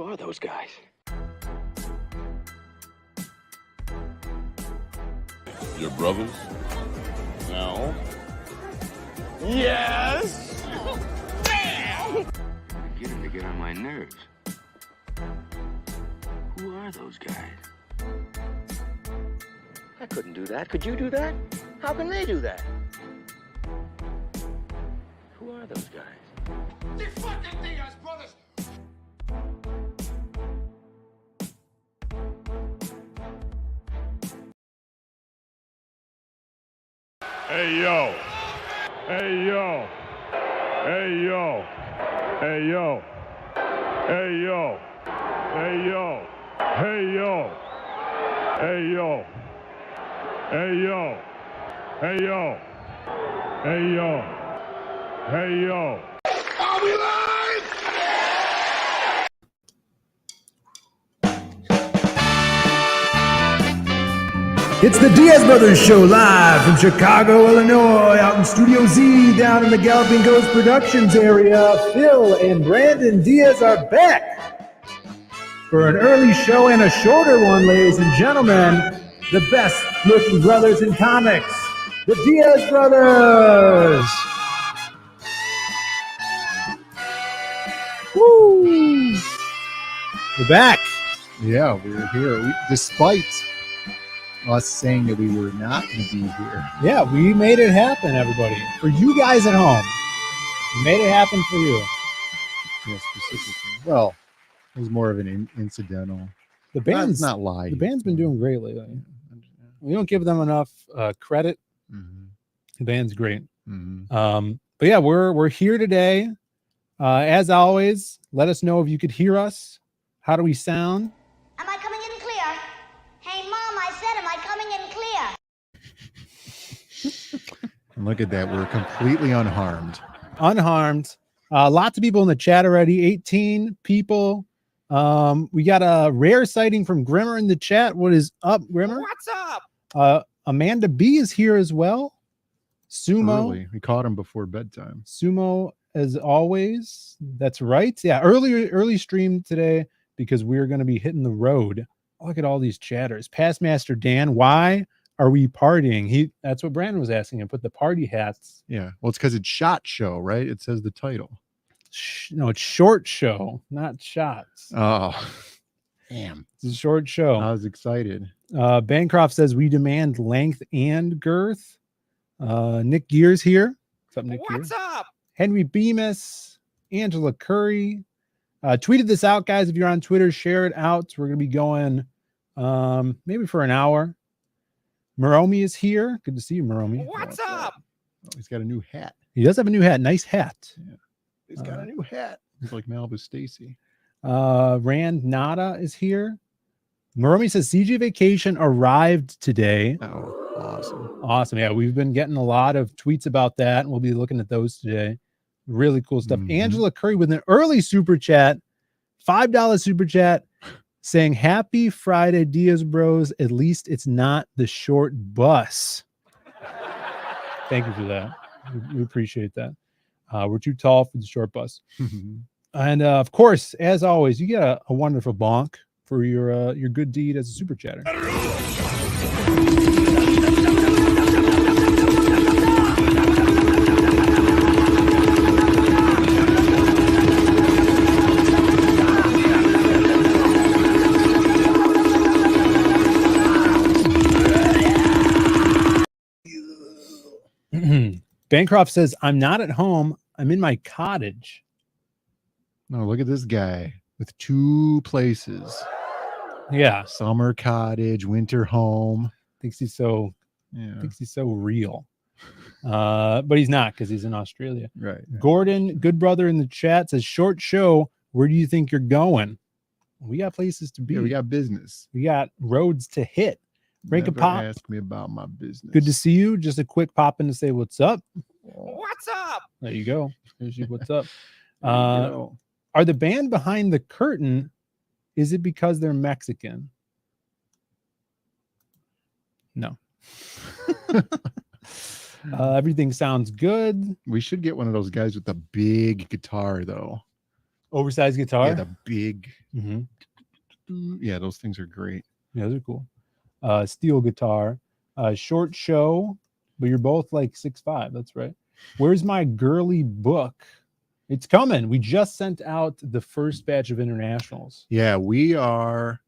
Who are those guys? Your brothers? No. Yes! Beginning to get on my nerves. Who are those guys? I couldn't do that. Could you do that? How can they do that? Who are those guys? The fucking DIAZ brothers! Hey yo. Hey yo. Hey yo. Hey yo. Hey yo. Hey yo. Hey yo. Hey yo. Hey yo. Hey yo. Hey yo. Hey yo. Are we live? It's the Diaz Brothers Show live from Chicago, Illinois, out in Studio Z down in the Galloping Ghost Productions area. Phil and Brandon Diaz are back for an early show and a shorter one, ladies and gentlemen. The best looking brothers in comics, the Diaz Brothers. Woo! We're back. Yeah, we're here. Despite us saying that we were not going to be here. Yeah, we made it happen, everybody. For you guys at home, we made it happen for you. Yeah, specifically. Well, it was more of an incidental. The band's not live. The band's been doing great lately. We don't give them enough credit. Mm-hmm. The band's great. Mm-hmm. But yeah, we're here today. As always, let us know if you could hear us. How do we sound? Am I coming in clear? Hey, Mom, I said, am I coming in clear? And look at that. We're completely unharmed. Unharmed. Lots of people in the chat already. 18 people. We got a rare sighting from Grimmer in the chat. What is up, Grimmer? What's up? Amanda B is here as well. Sumo. Early. We caught him before bedtime. Sumo, as always. That's right. Yeah, early stream today because we're going to be hitting the road. Look at all these chatters. Past Master Dan, why are we partying? That's what Brandon was asking him. Put the party hats. Yeah. Well, it's because it's Shot Show, right? It says the title. No, it's short show, not shots. Oh, damn. It's a short show. I was excited. Bancroft says we demand length and girth. Nick Gears here. What's up, Nick Gears? What's up? Henry Bemis, Angela Curry. Tweeted this out, guys. If you're on Twitter, share it out. We're going to be going maybe for an hour. Moromi is here. Good to see you, Moromi. What's up? Oh, he's got a new hat. He does have a new hat. Nice hat. Yeah. He's got a new hat. He's like Malibu Stacy. Rand Nada is here. Moromi says CG Vacation arrived today. Oh, awesome. Awesome. Yeah, we've been getting a lot of tweets about that, and we'll be looking at those today. Really cool stuff. Mm-hmm. Angela Curry with an early super chat, $5 super chat, saying happy Friday, Diaz Bros. At least it's not the short bus. Thank you for that. We appreciate that. We're too tall for the short bus. And of course, as always, you get a wonderful bonk for your good deed as a super chatter. Bancroft says, I'm not at home. I'm in my cottage. No, look at this guy with two places. Yeah. Summer cottage, winter home. Thinks he's so real. But he's not because he's in Australia. Right. Gordon, good brother in the chat, says, short show. Where do you think you're going? We got places to be. Yeah, we got business. We got roads to hit. Break a Never pop. Ask me about my business. Good to see you. Just a quick pop in to say what's up. What's up? There you go. Here's your what's up. There you go. Are the band behind the curtain? Is it because they're Mexican? No. Everything sounds good. We should get one of those guys with the big guitar, though. Oversized guitar. Yeah, the big. Mhm. Yeah, those things are great. Yeah, those are cool. Steel guitar. Short show, but you're both like 6'5". That's right. Where's my girly book? It's coming. We just sent out the first batch of internationals. Yeah, we are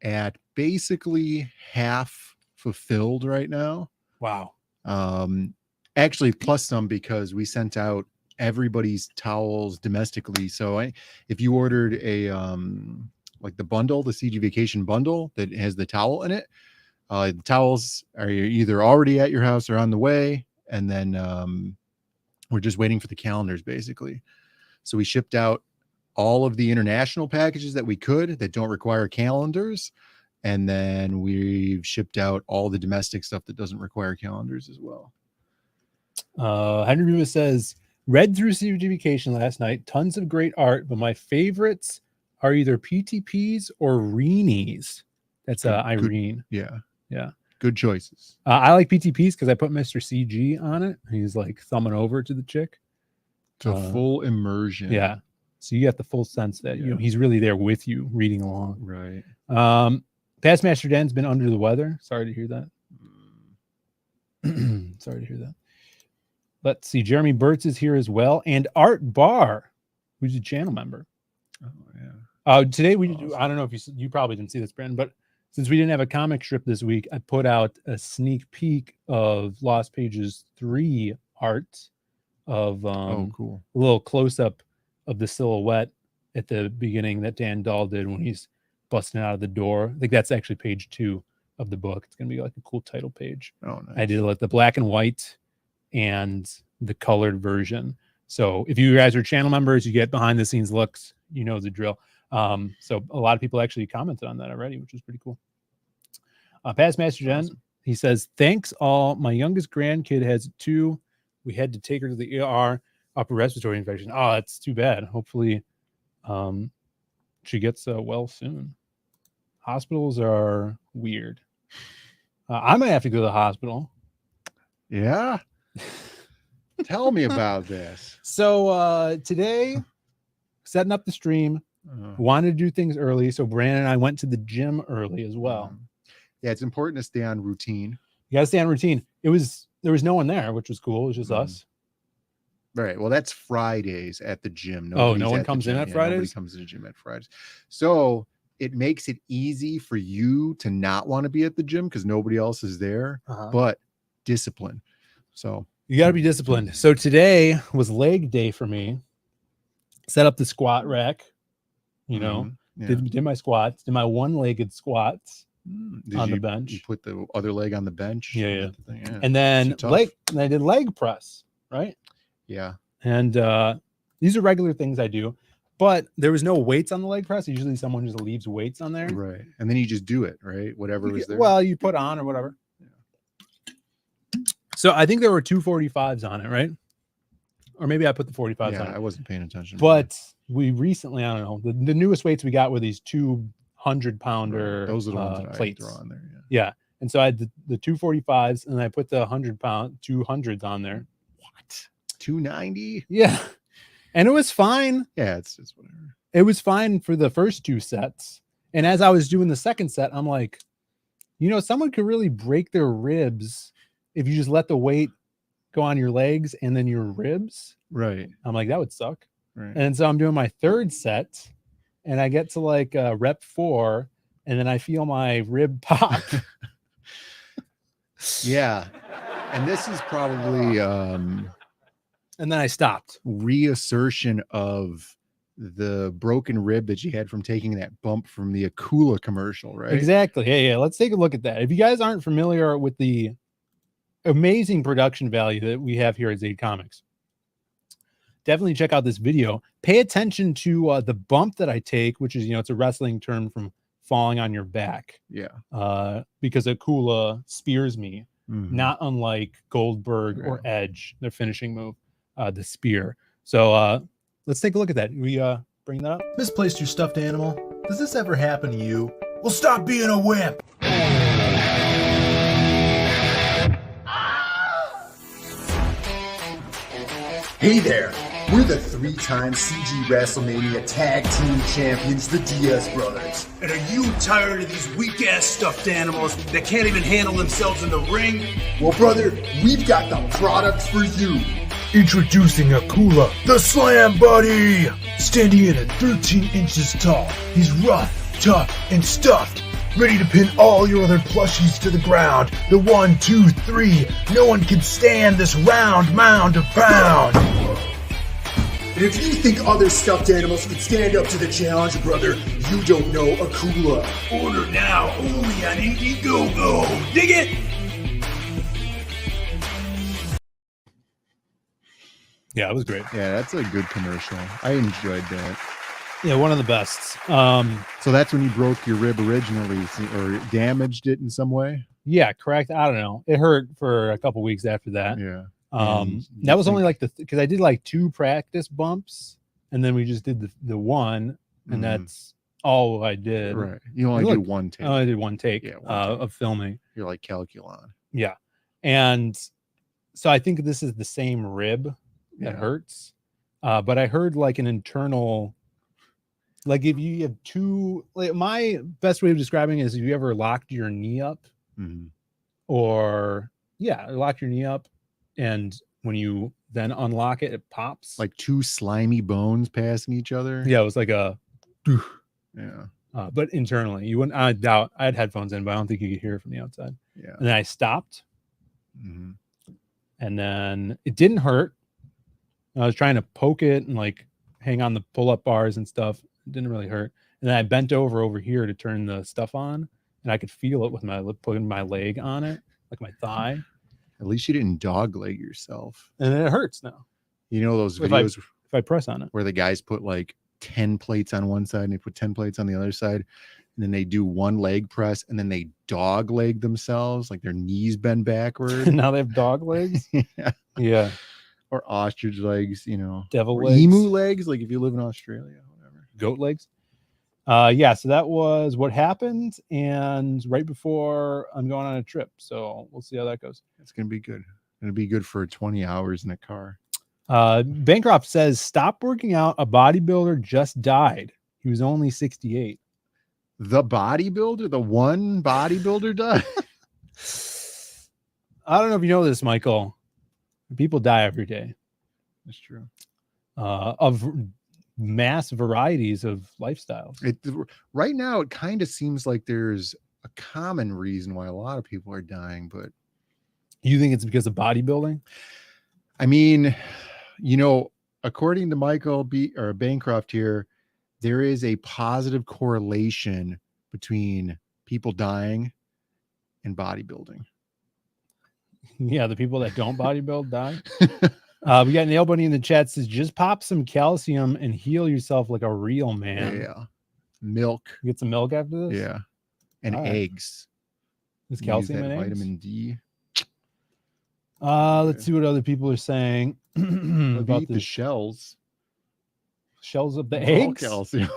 at basically half fulfilled right now. Wow. Actually, plus some, because we sent out everybody's towels domestically. So if you ordered a like the bundle, the CG Vacation bundle that has the towel in it, the towels are either already at your house or on the way, and then we're just waiting for the calendars basically. So we shipped out all of the international packages that we could that don't require calendars, and then we've shipped out all the domestic stuff that doesn't require calendars as well. Henry Rivas says, read through CG Vacation last night. Tons of great art, but my favorites are either PTPs or Reenies. That's Irene. Yeah. Good choices. I like PTPs because I put Mr. CG on it. He's like thumbing over to the chick. It's a full immersion. Yeah. So you get the full sense that you know he's really there with you, reading along. Right. Past Master Dan's been under the weather. Sorry to hear that. Sorry to hear that. Let's see. Jeremy Burtz is here as well, and Art Barr, who's a channel member. Oh yeah. Today we I don't know if you probably didn't see this, Brandon, but since we didn't have a comic strip this week, I put out a sneak peek of Lost Pages 3 art of cool. a little close up of the silhouette at the beginning that Dan Dahl did when he's busting out of the door. I think that's actually page 2 of the book. It's gonna be like a cool title page. Oh, nice. I did like the black and white and the colored version. So if you guys are channel members, you get behind the scenes looks, you know the drill. So a lot of people actually commented on that already, which was pretty cool. Past Master Jen, awesome. He says, thanks all. My youngest grandkid has 2. We had to take her to the ER, upper respiratory infection. Oh, that's too bad. Hopefully she gets well soon. Hospitals are weird. I might have to go to the hospital. Yeah. Tell me about this. So today, setting up the stream, wanted to do things early. So Brandon and I went to the gym early as well. Yeah, it's important to stay on routine. You gotta stay on routine. There was no one there, which was cool. It was just us. Right. Well, that's Fridays at the gym. No one comes in at Fridays? Nobody comes to the gym at Fridays. So it makes it easy for you to not want to be at the gym because nobody else is there, but discipline. So you got to be disciplined. So today was leg day for me. Set up the squat rack, did my squats, did my one-legged squats on the bench. You put the other leg on the bench. Yeah. And then I did leg press, right? Yeah. And these are regular things I do, but there was no weights on the leg press. Usually someone just leaves weights on there. Right. And then you just do it, right? Whatever was there. Well, you put on or whatever. Yeah. So I think there were 245s on it, right? Or maybe I put the 45s on it. I wasn't paying attention. But we recently, I don't know, the newest weights we got were these 200-pounder those are the ones that plates. I throw on there. Yeah. And so I had the 245s and I put the 200s on there. What? 290? Yeah. And it was fine. Yeah, it's whatever. It was fine for the first 2 sets. And as I was doing the second set, I'm like, someone could really break their ribs if you just let the weight go on your legs and then your ribs. Right. I'm like, that would suck. Right. And so I'm doing my third set and I get to like rep 4 and then I feel my rib pop. Yeah. And this is probably and then I stopped. Reassertion of the broken rib that you had from taking that bump from the Akula commercial, right? Exactly. Yeah. Let's take a look at that. If you guys aren't familiar with the amazing production value that we have here at Zaid Comics, definitely check out this video. Pay attention to the bump that I take, which is, it's a wrestling term from falling on your back. Yeah. Because Akula spears me, not unlike Goldberg or Edge, their finishing move, the spear. So let's take a look at that. We bring that up. Misplaced your stuffed animal? Does this ever happen to you? Well, stop being a wimp. Hey there, We're the 3-time CG WrestleMania Tag Team Champions, the DIAZ Brothers. And are you tired of these weak-ass stuffed animals that can't even handle themselves in the ring? Well, brother, we've got the products for you. Introducing Akula, the Slam Buddy! Standing in at 13 inches tall, he's rough, tough, and stuffed. Ready to pin all your other plushies to the ground. The 1, 2, 3. No one can stand this round mound of pound. And if you think other stuffed animals can stand up to the challenge, brother, you don't know Akula. Order now, only on Indiegogo. Dig it? Yeah, it was great. Yeah, that's a good commercial. I enjoyed that. Yeah, one of the best. So that's when you broke your rib originally, or damaged it in some way? Yeah, correct. I don't know. It hurt for a couple weeks after that. Yeah. That was only like because I did like 2 practice bumps, and then we just did the one, and that's all I did. Right. You only do one take. I did one take, Yeah, of filming. You're like Calculon. Yeah. And so I think this is the same rib that hurts. But I heard like an internal, like if you have 2, like my best way of describing it is if you ever locked your knee up or lock your knee up, and when you then unlock it, it pops. Like 2 slimy bones passing each other. Yeah, it was like a yeah. But internally, you wouldn't. I doubt. I had headphones in, but I don't think you could hear it from the outside. Yeah. And then I stopped, and then it didn't hurt. I was trying to poke it and like hang on the pull-up bars and stuff. It didn't really hurt. And then I bent over here to turn the stuff on, and I could feel it with my putting my leg on it, like my thigh. At least you didn't dog leg yourself. And then it hurts now. You know those videos if I press on it, where the guys put like 10 plates on one side and they put 10 plates on the other side, and then they do one leg press and then they dog leg themselves, like their knees bend backward. Now they have dog legs. Yeah. Or ostrich legs, you know. Devil or legs. Emu legs, like if you live in Australia, whatever. Goat legs. Yeah, so that was what happened, and right before I'm going on a trip, so we'll see how that goes. It's gonna be good. It'll be good for 20 hours in a car. Bancroft says, stop working out. A bodybuilder just died. He was only 68. The bodybuilder? The one bodybuilder died? I don't know if you know this, Michael. People die every day. That's true. Of mass varieties of lifestyles. Right now, it kind of seems like there's a common reason why a lot of people are dying, but you think it's because of bodybuilding? I mean, you know, according to Michael Bancroft here, there is a positive correlation between people dying and bodybuilding. Yeah, the people that don't bodybuild die. We got Nail Bunny in the chat says, just pop some calcium and heal yourself like a real man. Yeah. Milk. Get some milk after this? Yeah. And eggs. There's calcium in eggs? Vitamin D. Let's see what other people are saying about the shells. Shells of the eggs. Calcium.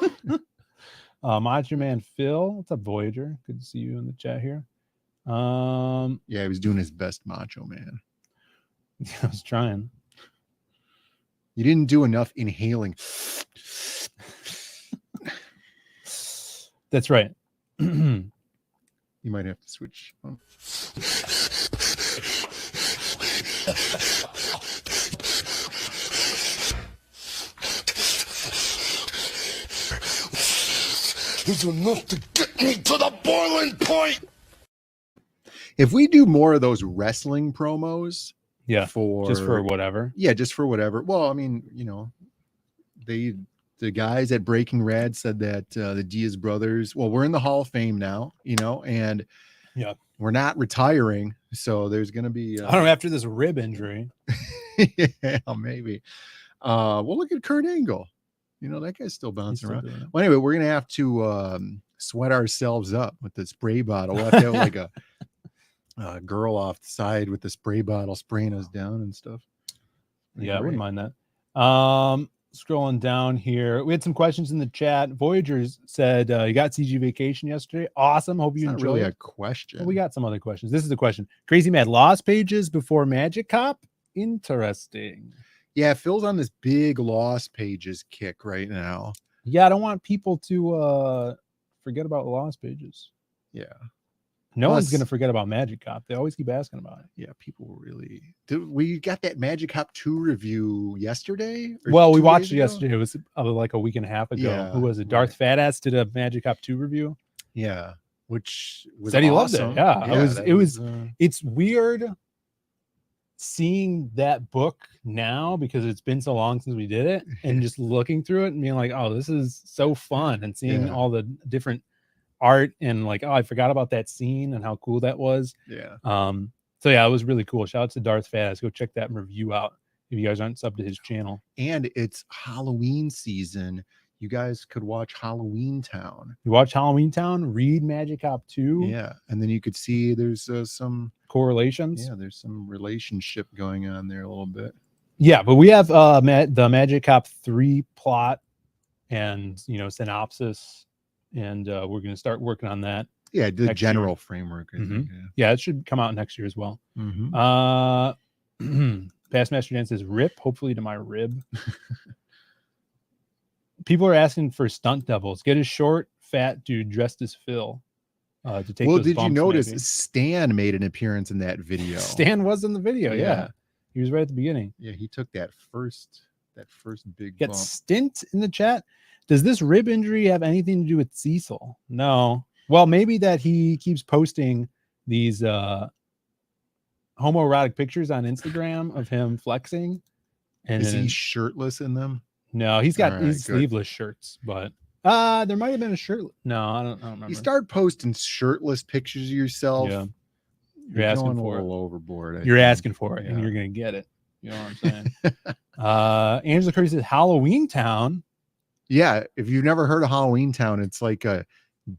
Macho Man Phil, what's up, Voyager? Good to see you in the chat here. Yeah, he was doing his best, Macho Man. I was trying. You didn't do enough inhaling. That's right. You might have to switch. Oh. It's enough to get me to the boiling point. If we do more of those wrestling promos, just for whatever. Yeah, just for whatever. Well, I mean, you know, the guys at Breaking Rad said that the DIAZ brothers, well, we're in the Hall of Fame now, you know, and we're not retiring, so there's going to be I don't know, after this rib injury. Yeah, maybe. Well, look at Kurt Angle. You know, that guy's still bouncing around. Well, anyway, we're going to have to sweat ourselves up with the spray bottle. We'll have to have like a girl off the side with the spray bottle spraying us down and stuff. Yeah, I wouldn't mind that. Scrolling down here, we had some questions in the chat. Voyagers said you got CG Vacation yesterday. Awesome. Hope you enjoyed. Really a question. Well, we got some other questions. This is the question. Crazy Mad lost pages before Magic Cop. Interesting. Yeah, Phil's on this big Lost Pages kick right now. Yeah, I don't want people to forget about Lost Pages. Yeah. No one's Plus- gonna forget about Magic Cop. They always keep asking about it. Yeah, people really. We got that Magic Cop 2 review yesterday? Or Well, we 2 watched days it ago? yesterday. It was like a week and a half ago. Yeah, Who was it? Darth Fatass did a Magic Cop 2 review. Yeah, which was Said he loved awesome. it. Yeah, that was it's weird seeing that book now because it's been so long since we did it, and just looking through it and being like, oh, this is so fun, and seeing Yeah. all the different art and like, oh, I forgot about that scene and how cool that was. Yeah. So yeah, it was really cool. Shout out to Darth Fatass. Go check that review out if you guys aren't subbed to his channel. And it's Halloween season. You guys could watch Halloween Town. You watch Halloween Town, read Magic Cop 2. Yeah, and then you could see there's some correlations. Yeah, there's some relationship going on there a little bit. Yeah, but we have the Magic Cop 3 plot and synopsis, and we're going to start working on that. Yeah, the general year. Framework. I Mm-hmm. think, Yeah, it should come out next year as well. Mm-hmm. Past Master Dan says, "Rip, hopefully to my rib." People are asking for stunt doubles. Get a short, fat dude dressed as Phil to take. Well, those did you bumps, notice maybe. Stan made an appearance in that video? Stan was in the video. Yeah. He was right at the beginning. Yeah, he took that first big Get bump. Stint in the chat. Does this rib injury have anything to do with Cecil? No. Well, maybe that he keeps posting these homoerotic pictures on Instagram of him flexing. And Is then, he shirtless in them? no, he's got All right, these good. sleeveless shirts, but there might have been a shirt. No, I don't remember. You start posting shirtless pictures of yourself. Yeah. You're asking going for a it. little overboard. I You're think. asking for it, and Yeah. you're gonna get it. You know what I'm saying? Angela Curry says Halloween Town. Yeah, if you've never heard of Halloween Town, it's like a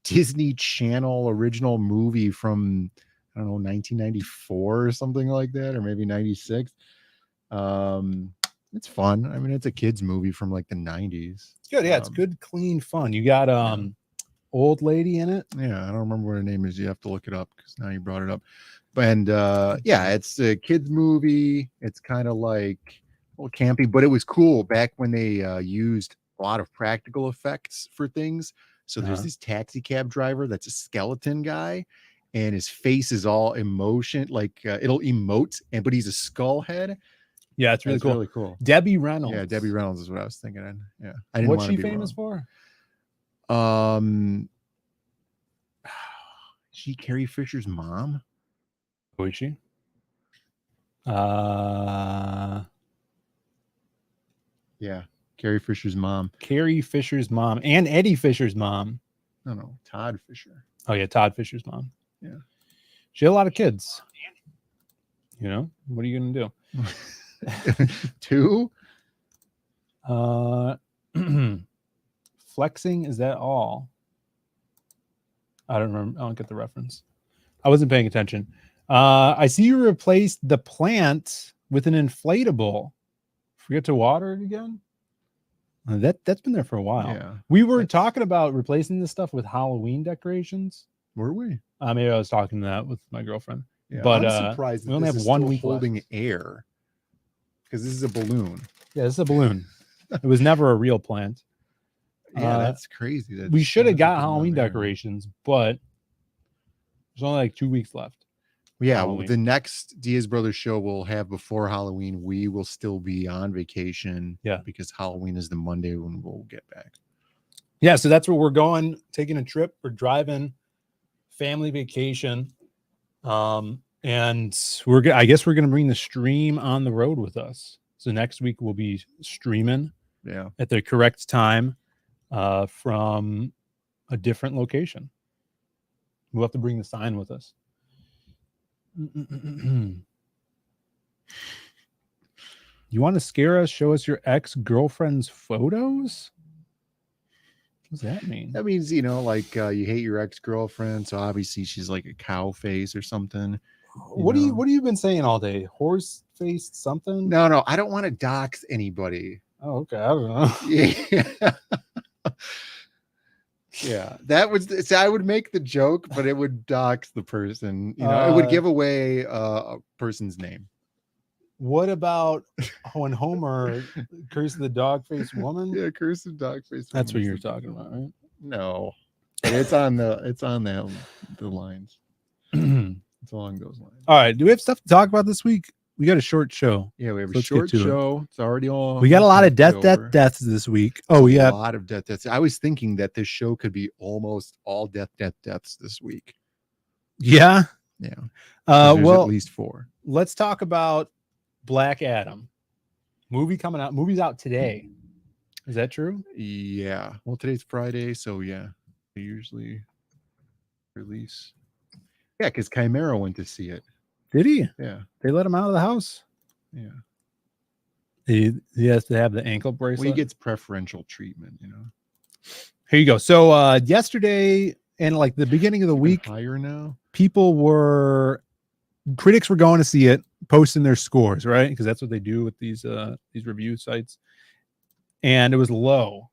Disney Channel original movie from, I don't know, 1994 or something like that, or maybe 96. It's fun. I mean, it's a kids movie from like the 90s. It's good. Yeah, it's good, clean fun. You got old lady in it. Yeah, I don't remember what her name is. You have to look it up because now you brought it up. And yeah, it's a kids movie. It's kind of like a little campy, but it was cool back when they used a lot of practical effects for things. So there's this taxi cab driver that's a skeleton guy, and his face is all emotion, like it'll emote, but he's a skull head. Yeah, it's really That's cool. really cool. Debbie Reynolds. Yeah, Debbie Reynolds is what I was thinking. Yeah, I didn't What's want she to be famous wrong. for? She Carrie Fisher's mom. Who is she? Yeah, Carrie Fisher's mom. Carrie Fisher's mom and Eddie Fisher's mom. No, Todd Fisher. Oh yeah, Todd Fisher's mom. Yeah, she had a lot of kids. You know, what are you gonna do? 2. Flexing, is that all? I don't remember. I don't get the reference. I wasn't paying attention. I see you replaced the plant with an inflatable. Forget to water it again. That's been there for a while. Yeah, we were talking about replacing this stuff with Halloween decorations. Were we? Maybe I was talking that with my girlfriend. Yeah, but I'm surprised we only have 1 week holding left. air because this is a balloon. Yeah, this is a balloon. It was never a real plant. Yeah, that's crazy. That's, We should have got that's Halloween another- decorations, but there's only like 2 weeks left. Yeah, Halloween. the next Diaz Brothers show we'll have before Halloween. We will still be on vacation. Yeah, because Halloween is the Monday when we'll get back. Yeah, so that's where we're going, taking a trip. We're driving, family vacation. And I guess we're gonna bring the stream on the road with us. So next week we'll be streaming at the correct time from a different location. We'll have to bring the sign with us. You want to scare us? Show us your ex-girlfriend's photos? What does that mean? That means, like you hate your ex-girlfriend, so obviously she's like a cow face or something. What have you been saying all day? Horse faced something? No, I don't want to dox anybody. Oh, okay. I don't know. Yeah. Yeah, that was so I would make the joke, but it would dox the person. It would give away a person's name. What about when Homer cursed the dog-faced woman? Yeah, Curse of Dogface. That's what you're talking about, right? No, but it's on the lines. It's along those lines. All right. Do we have stuff to talk about this week? We got a short show. Yeah, we have a Let's get short to it. show. It's already all. We got a lot of over. deaths this week. Oh, we a got lot of deaths. I was thinking that this show could be almost all deaths this week. yeah. Yeah. There's Well, at least 4. let's talk about Black Adam. Movie coming out. Movie's out today. Is that true? Yeah. Well, today's Friday, so yeah, they usually release. Yeah, because Chimera went to see it. Did he? Yeah. They let him out of the house. Yeah. He has to have the ankle bracelet. Well, he gets preferential treatment, you know. Here you go. So yesterday and like the beginning of the week, Higher now. critics were going to see it, posting their scores, right? Because that's what they do with these review sites. And it was low.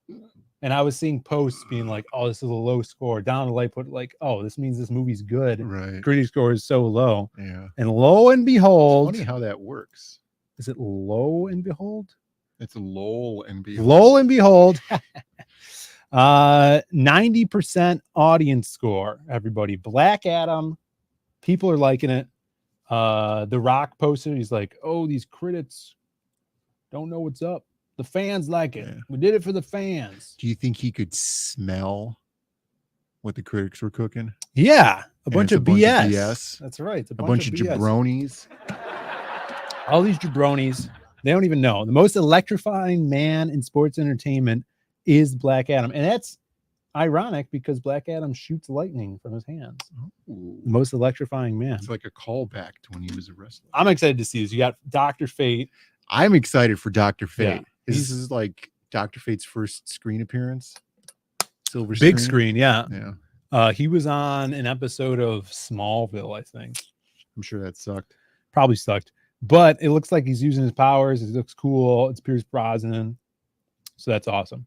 And I was seeing posts being like, oh, this is a low score. Down the light put like, oh, this means this movie's good. Right. Critic score is so low. Yeah. And lo and behold, Funny how that works. is it lo and behold? It's lol and behold. Lo and behold, 90% audience score, everybody. Black Adam, people are liking it. The Rock posted, he's like, oh, these critics don't know what's up. The fans like it. Yeah. We did it for the fans. Do you think he could smell what the critics were cooking? Yeah, a And bunch it's of a bunch of BS. BS. That's right. It's A bunch of BS. jabronis. All these jabronis, they don't even know. The most electrifying man in sports entertainment is Black Adam. And that's ironic because Black Adam shoots lightning from his hands. Ooh. The most electrifying man. It's like a callback to when he was a wrestler. I'm excited to see this. You got Dr. Fate. I'm excited for Dr. Fate. Yeah. This is like Dr. Fate's first screen appearance. Silver Big screen, yeah. Yeah. He was on an episode of Smallville, I think. I'm sure that sucked. Probably sucked. But it looks like he's using his powers. It looks cool. It's Pierce Brosnan. So that's awesome.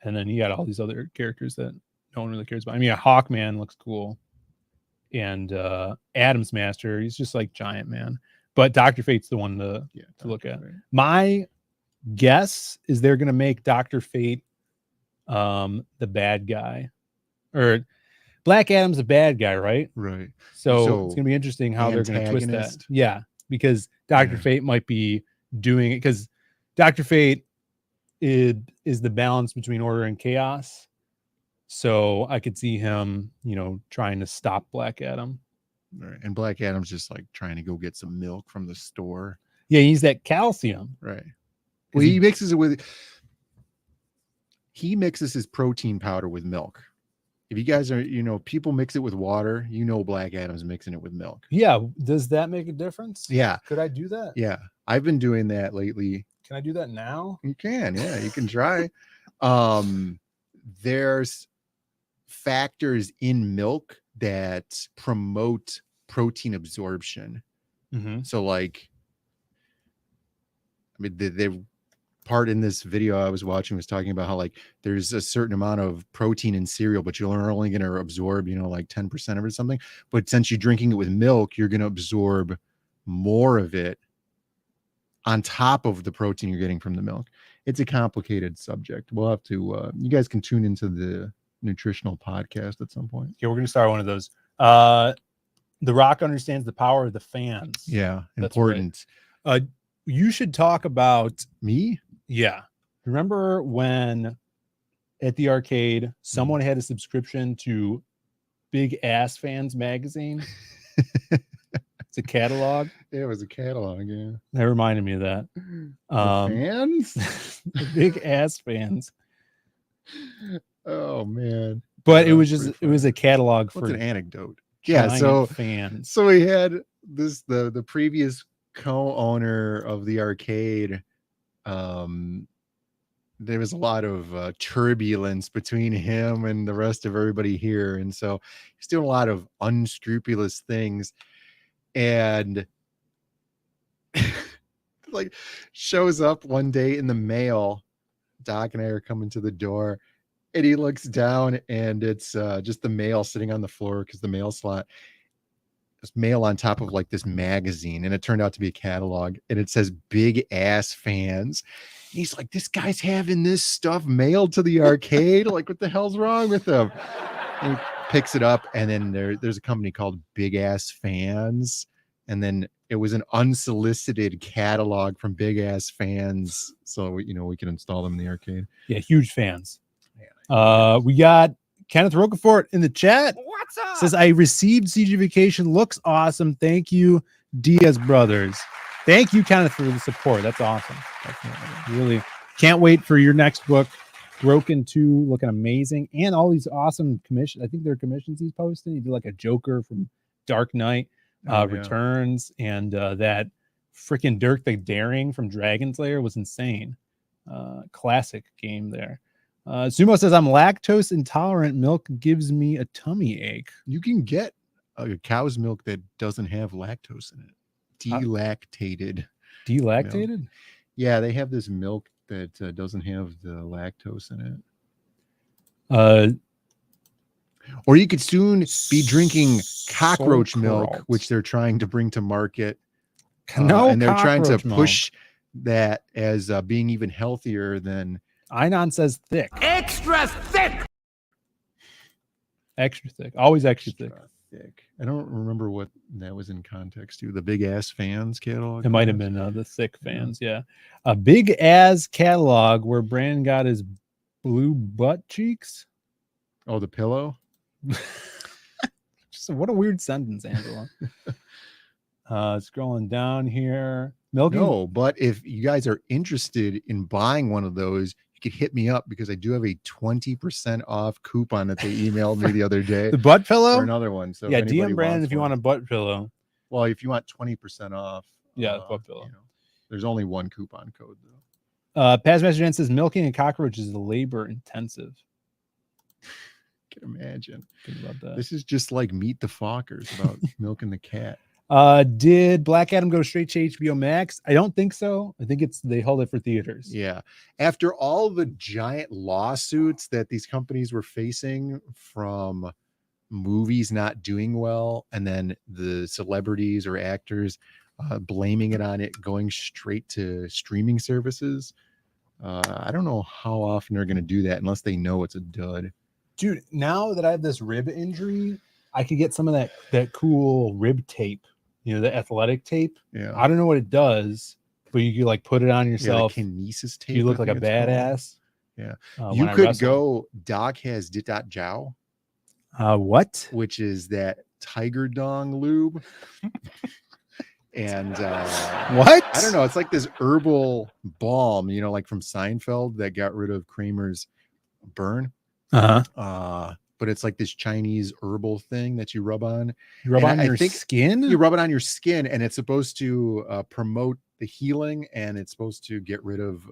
And then you got all these other characters that no one really cares about. I mean, Hawkman looks cool. And Adam's Master, he's just like Giant Man. But Dr. Fate's the one to look at. Fate. My guess is they're going to make Dr. Fate the bad guy. Or Black Adam's the bad guy, right? Right. So it's So, going to be interesting how they're going to twist that. antagonist? Yeah, because Dr. Yeah. Fate might be doing it because Dr. Fate is the balance between order and chaos. So I could see him, trying to stop Black Adam. Right. And Black Adam's just like trying to go get some milk from the store. Yeah, he's that calcium. Right. Well, he mixes his protein powder with milk. If you guys are, people mix it with water, Black Adam's mixing it with milk. Yeah. Does that make a difference? Yeah. Could I do that? Yeah. I've been doing that lately. Can I do that now? You can. Yeah, you can try. There's factors in milk that promote protein absorption. Mm-hmm. So like, I mean, the part in this video I was watching was talking about how like there's a certain amount of protein in cereal, but you're only going to absorb, like 10% of it or something. But since you're drinking it with milk, you're going to absorb more of it on top of the protein you're getting from the milk. It's a complicated subject. We'll have to, you guys can tune into the nutritional podcast at some point. Yeah, we're going to start one of those. The Rock understands the power of the fans. Yeah. That's Important. right. You should talk about Me? Yeah. Remember when at the arcade, someone had a subscription to Big Ass Fans magazine? It's a catalog. Yeah, it was a catalog. Yeah. That reminded me of that. Fans? The Big Ass Fans. Oh man. But Yeah, it was that's just, pretty it was a catalog What's for an anecdote? Yeah, giant fans. So we had the previous co-owner of the arcade. There was a lot of turbulence between him and the rest of everybody here, and so he's doing a lot of unscrupulous things, and like shows up one day in the mail. Doc and I are coming to the door, and he looks down, and it's just the mail sitting on the floor because the mail slot. mail on top of like this magazine, and it turned out to be a catalog, and it says Big Ass Fans. And he's like, this guy's having this stuff mailed to the arcade. Like, what the hell's wrong with him? And he picks it up, and then there's a company called Big Ass Fans, and then it was an unsolicited catalog from Big Ass Fans, so we can install them in the arcade. Yeah, huge fans. We got Kenneth Rocafort in the chat. What's up? Says, I received CG Vacation. Looks awesome. Thank you, Diaz Brothers. Thank you, Kenneth, for the support. That's awesome. Definitely. Really can't wait for your next book. Broken 2, looking amazing. And all these awesome commissions. I think they're commissions he's posting. He did like a Joker from Dark Knight Returns. And that freaking Dirk the Daring from Dragon Slayer was insane. Classic game there. Sumo says, I'm lactose intolerant. Milk gives me a tummy ache. You can get a cow's milk that doesn't have lactose in it. Delactated. Delactated? Milk. Yeah, they have this milk that doesn't have the lactose in it. Or you could soon be drinking cockroach milk, which they're trying to bring to market. And they're trying to push that as being even healthier than... Einon says thick. Extra thick. Extra thick. Always extra thick. I don't remember what that was in context to. The Big Ass Fans catalog. It might have been the thick fans. Yeah. A Big Ass catalog where Brandon got his blue butt cheeks. Oh, the pillow. Just what a weird sentence, Angela. Scrolling down here. No, but if you guys are interested in buying one of those, you could hit me up because I do have a 20% off coupon that they emailed me the other day. The butt pillow? Or another one. So yeah, DM Brandon if you want a butt pillow. Well, if you want 20% off. Yeah, butt pillow. There's only one coupon code though. Paz Master Jen says milking a cockroach is labor intensive. Can imagine. Think about that. This is just like Meet the Fockers about milking the cat. Did Black Adam go straight to HBO Max? I don't think so. I think they held it for theaters. Yeah. After all the giant lawsuits that these companies were facing from movies not doing well, and then the celebrities or actors blaming it on it going straight to streaming services, I don't know how often they're going to do that unless they know it's a dud. Dude, now that I have this rib injury, I could get some of that cool rib tape. The athletic tape. Yeah. I don't know what it does, but you could like put it on yourself. Yeah, kinesis tape. You look like a badass. Yeah. You could go Doc has Dit.Jow. What? Which is that Tiger Dong lube. And what? I don't know. It's like this herbal balm, like from Seinfeld that got rid of Kramer's burn. But it's like this Chinese herbal thing that you rub on. You rub on your skin? You rub it on your skin, and it's supposed to promote the healing, and it's supposed to get rid of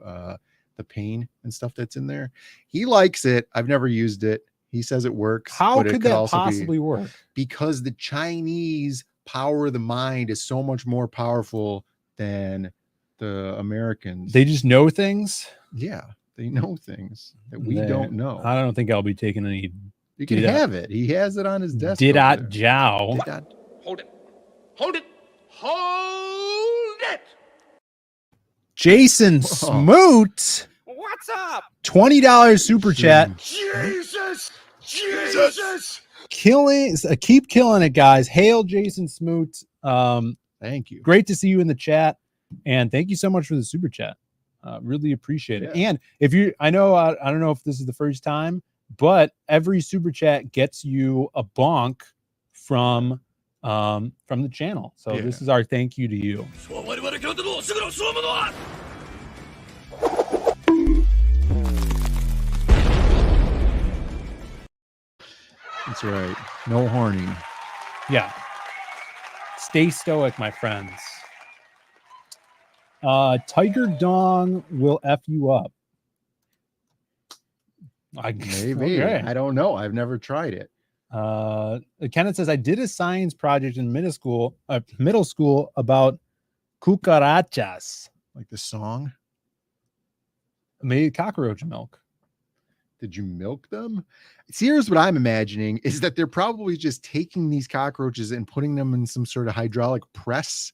the pain and stuff that's in there. He likes it. I've never used it. He says it works. How could that possibly work? Because the Chinese power of the mind is so much more powerful than the Americans. They just know things? Yeah, they know things that we don't know. I don't think I'll be taking any... You can have it. He has it on his desk. Dit.Jow. Hold it. Hold it. Hold it. Jason Smoot. What's up? $20 super chat. Jesus. Keep killing it, guys. Hail Jason Smoot. Thank you. Great to see you in the chat. And thank you so much for the super chat. Really appreciate it. Yeah. And if I don't know if this is the first time, but every super chat gets you a bonk from the channel. So this is our thank you to you. That's right. No horny. Yeah. Stay stoic, my friends. Tiger Dong will F you up. Maybe. Okay. I don't know. I've never tried it. Kenneth says, I did a science project in middle school about cucarachas. Like the song? Made cockroach milk. did you milk them? See, here's what I'm imagining is that they're probably just taking these cockroaches and putting them in some sort of hydraulic press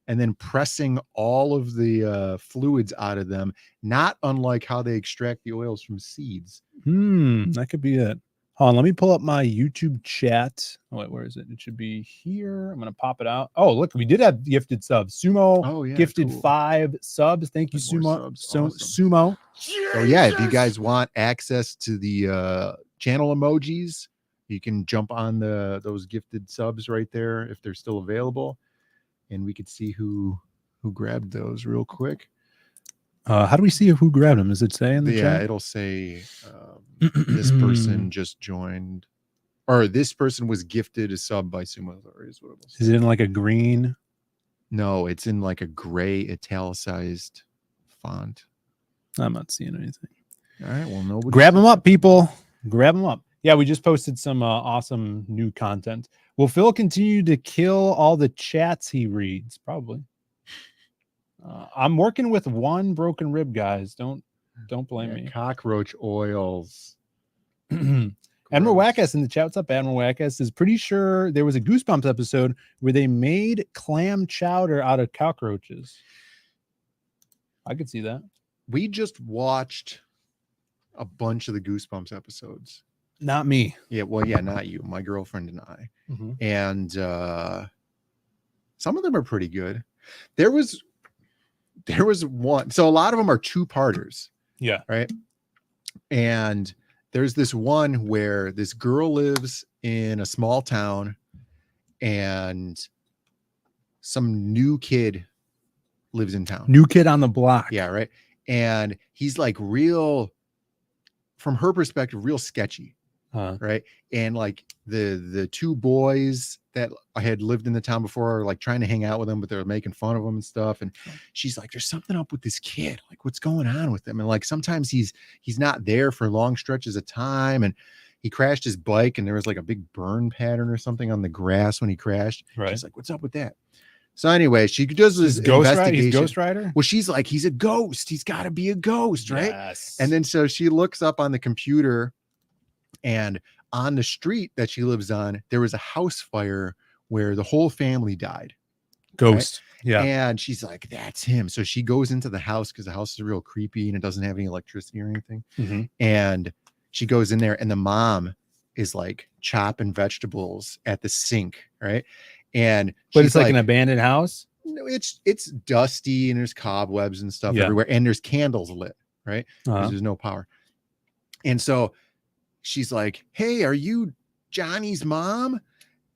and then pressing all of the fluids out of them, not unlike how they extract the oils from seeds. That could be it. Hold on, let me pull up my YouTube chat. Oh, wait, where is it? It should be here. I'm gonna pop it out. Oh, look, we did have gifted subs. Sumo gifted 5 subs. Thank you, Sumo. Sumo. So yeah, if you guys want access to the channel emojis, you can jump on those gifted subs right there if they're still available, and we could see who grabbed those real quick. How do we see who grabbed them? Does it say in the chat? Yeah, it'll say this person just joined, or this person was gifted a sub by Sumo. Is what it was. Is it in like a green? No, it's in like a gray italicized font. I'm not seeing anything. All right, well, nobody. Grab them up, people. Grab them up. Yeah, we just posted some awesome new content. Will Phil continue to kill all the chats he reads? Probably. I'm working with one broken rib, guys. Don't blame me. Cockroach oils. Admiral Wackass in the chat. What's up, Admiral Wackass? Is pretty sure there was a Goosebumps episode where they made clam chowder out of cockroaches. I could see that. We just watched a bunch of the Goosebumps episodes. Not me. Yeah, well, yeah, not you. My girlfriend and I. And some of them are pretty good. There was one. So a lot of them are 2-parters. Yeah. Right. And there's this one where this girl lives in a small town and some new kid lives in town. New kid on the block. Yeah. Right. And he's like real, from her perspective, real sketchy. Right. And like the 2 boys that I had lived in the town before are like trying to hang out with him, but they're making fun of him and stuff. And she's like, there's something up with this kid. Like, what's going on with him? And like, sometimes he's not there for long stretches of time. And he crashed his bike and there was like a big burn pattern or something on the grass when he crashed. Right. She's like, what's up with that? So anyway, she does this investigation. He's Ghost Rider? Well, she's like, he's a ghost. He's got to be a ghost, right? Yes. And then so she looks up on the computer, and on the street that she lives on, there was a house fire where the whole family died. Ghost. Right? Yeah. And she's like, that's him. So she goes into the house because the house is real creepy and it doesn't have any electricity or anything. And she goes in there and the mom is like chopping vegetables at the sink. Right. And but it's like an abandoned house. No, it's dusty and there's cobwebs and stuff everywhere. And there's candles lit. Right. Because there's no power. And so she's like, hey, are you Johnny's mom?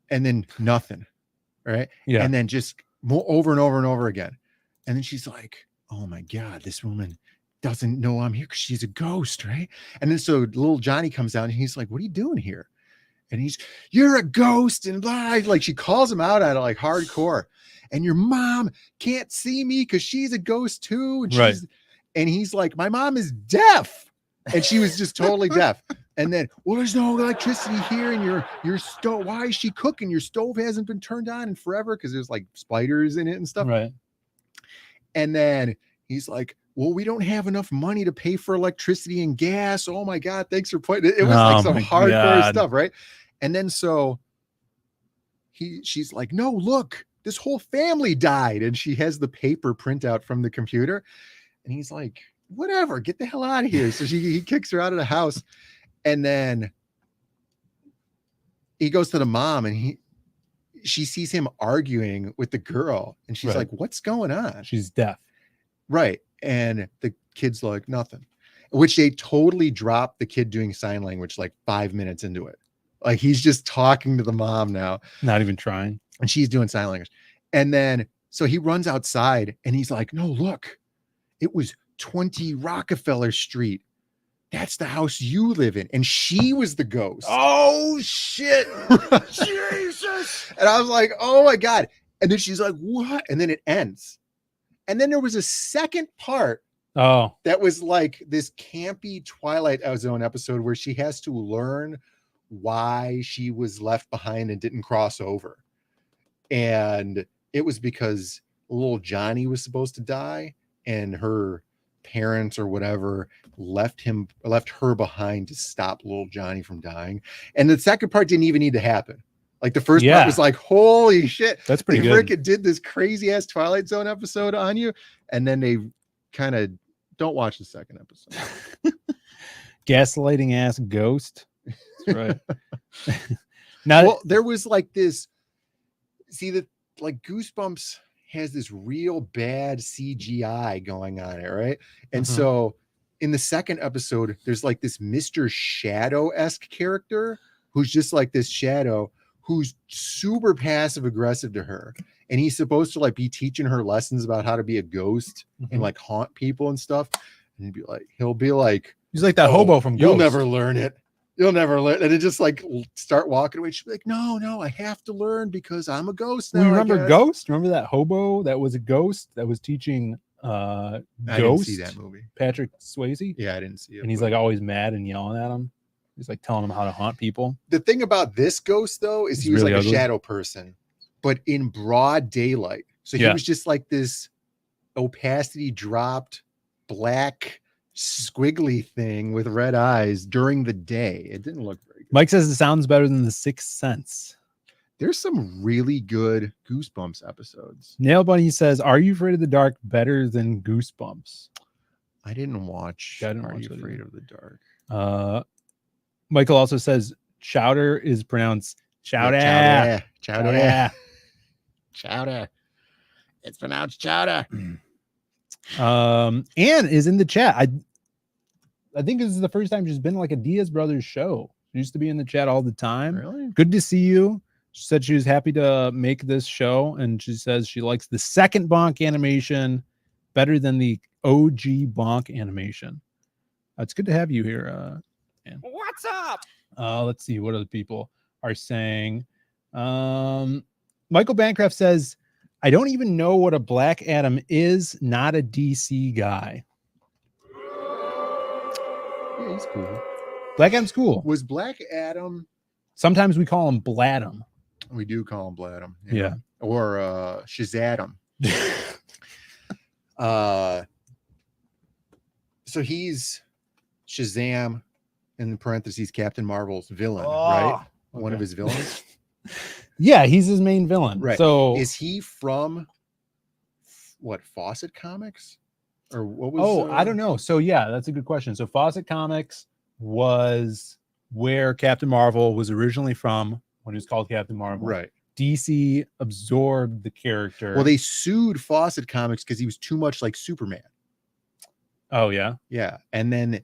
And then nothing. Right. Yeah. And then just more over and over and over again. And then she's like, oh my God, this woman doesn't know I'm here because she's a ghost. Right. And then so little Johnny comes out and he's like, what are you doing here? And you're a ghost. And blah. Like she calls him out at it like hardcore. And your mom can't see me because she's a ghost too. And and he's like, my mom is deaf. And she was just totally deaf. And then, well, there's no electricity here, and your stove. Why is she cooking? Your stove hasn't been turned on in forever because there's like spiders in it and stuff. Right. And then he's like, well, we don't have enough money to pay for electricity and gas. Oh my God, thanks for putting it. It was like some hardcore stuff, right? And then so she's like, no, look, this whole family died, and she has the paper printout from the computer, and he's like, whatever, get the hell out of here. So he kicks her out of the house. And then he goes to the mom and she sees him arguing with the girl and she's like, what's going on? She's deaf. Right. And the kid's like, nothing, which they totally dropped the kid doing sign language like 5 minutes into it. Like he's just talking to the mom now. Not even trying. And she's doing sign language. And then, so he runs outside and he's like, no, look, it was 20 Rockefeller Street. That's the house you live in. And she was the ghost. Oh, shit. Jesus. And I was like, oh, my God. And then she's like, what? And then it ends. And then there was a second part. Oh, that was like this campy Twilight Zone episode where she has to learn why she was left behind and didn't cross over. And it was because little Johnny was supposed to die. And her parents or whatever left her behind to stop little Johnny from dying. And the second part didn't even need to happen. Like the first part was like, holy shit, that's pretty they good. freaking did this crazy ass Twilight Zone episode on you, and then they kind of don't watch the second episode. Gaslighting ass ghost. That's right. Now, well, there was like this. See that like Goosebumps has this real bad CGI going on it, right? And so in the second episode, there's like this Mr. Shadow-esque character who's just like this shadow who's super passive aggressive to her. And he's supposed to like be teaching her lessons about how to be a ghost and like haunt people and stuff. And he'll be like, he's like that hobo from Ghost. You'll never learn it. You'll never learn. And it just like start walking away. She'll be like, no, I have to learn because I'm a ghost now. You remember Ghost? Remember that hobo that was a ghost that was teaching I Ghost? didn't see that movie. Patrick Swayze? Yeah, I didn't see it. And he's like always mad and yelling at him. He's like telling him how to haunt people. The thing about this ghost though is he was really like ugly. a shadow person, but in broad daylight. So he was just like this opacity dropped black squiggly thing with red eyes during the day. It didn't look very good. Mike says it sounds better than The Sixth Sense. There's some really good Goosebumps episodes. Nail Bunny says, "Are You Afraid of the Dark better than Goosebumps?" I didn't watch. Yeah, I didn't Are watch You it Afraid either. of the Dark? Michael also says chowder is pronounced chowder. Chowder. Chowder. It's pronounced chowder. Anne is in the chat. I think this is the first time she's been like a Diaz Brothers show. She used to be in the chat all the time. Really? Good to see you. She said she was happy to make this show, and she says she likes the second Bonk animation better than the OG Bonk animation. It's good to have you here, Anne. What's up? Let's see what other people are saying. Michael Bancroft says, I don't even know what a Black Adam is, not a DC guy. Yeah, he's cool. Black Adam's cool. Was Black Adam? Sometimes we call him Bladam. We do call him Bladam. Yeah. Or Shazadam. So he's Shazam, in parentheses, Captain Marvel's villain, right? One of his villains. Yeah, he's his main villain. Right. So is he from what, Fawcett Comics? Or what was I don't know. So yeah, that's a good question. So Fawcett Comics was where Captain Marvel was originally from when he was called Captain Marvel. Right. DC absorbed the character. Well, they sued Fawcett Comics because he was too much like Superman. Oh yeah. Yeah. And then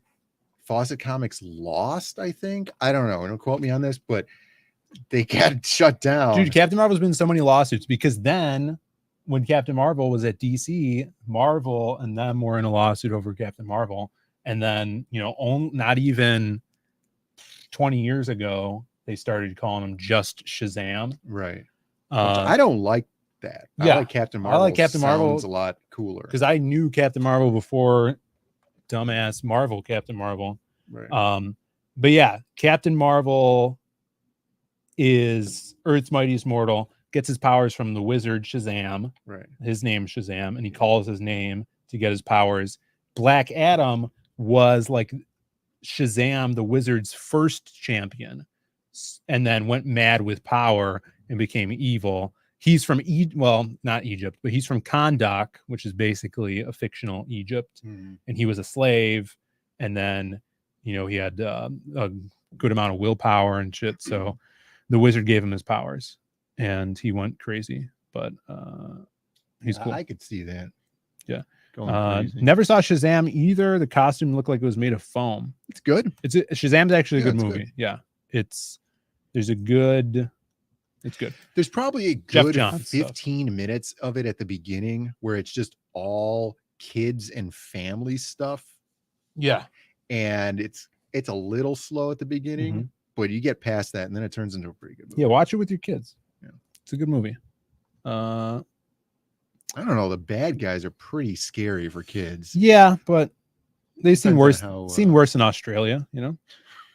Fawcett Comics lost, I think. I don't know. Don't quote me on this, but they got shut down. Dude, Captain Marvel's been in so many lawsuits because then when Captain Marvel was at DC, Marvel and them were in a lawsuit over Captain Marvel. And then, not even 20 years ago, they started calling him just Shazam. Right. I don't like that. Yeah, I like Captain Marvel. I like Captain Marvel. Sounds a lot cooler. Because I knew Captain Marvel before dumbass Marvel Captain Marvel. Right. But yeah, Captain Marvel is Earth's mightiest mortal, gets his powers from the wizard Shazam. Right. His name's Shazam, and he calls his name to get his powers. Black Adam was like Shazam, the wizard's first champion, and then went mad with power and became evil. He's from not Egypt, but he's from Kahndaq, which is basically a fictional Egypt. And he was a slave. And then, he had a good amount of willpower and shit. So the wizard gave him his powers and he went crazy, but he's cool. I could see that. Yeah. Going crazy. Never saw Shazam either. The costume looked like it was made of foam. It's good. Shazam's actually a good it's movie. good. Yeah. It's good. There's probably a Jeff good Johns 15 minutes of it at the beginning where it's just all kids and family stuff. Yeah. And it's a little slow at the beginning, but you get past that and then it turns into a pretty good movie. Yeah, watch it with your kids. Yeah. It's a good movie. I don't know. The bad guys are pretty scary for kids. Yeah, but they've seen Depends on worse. how, Seen worse in Australia.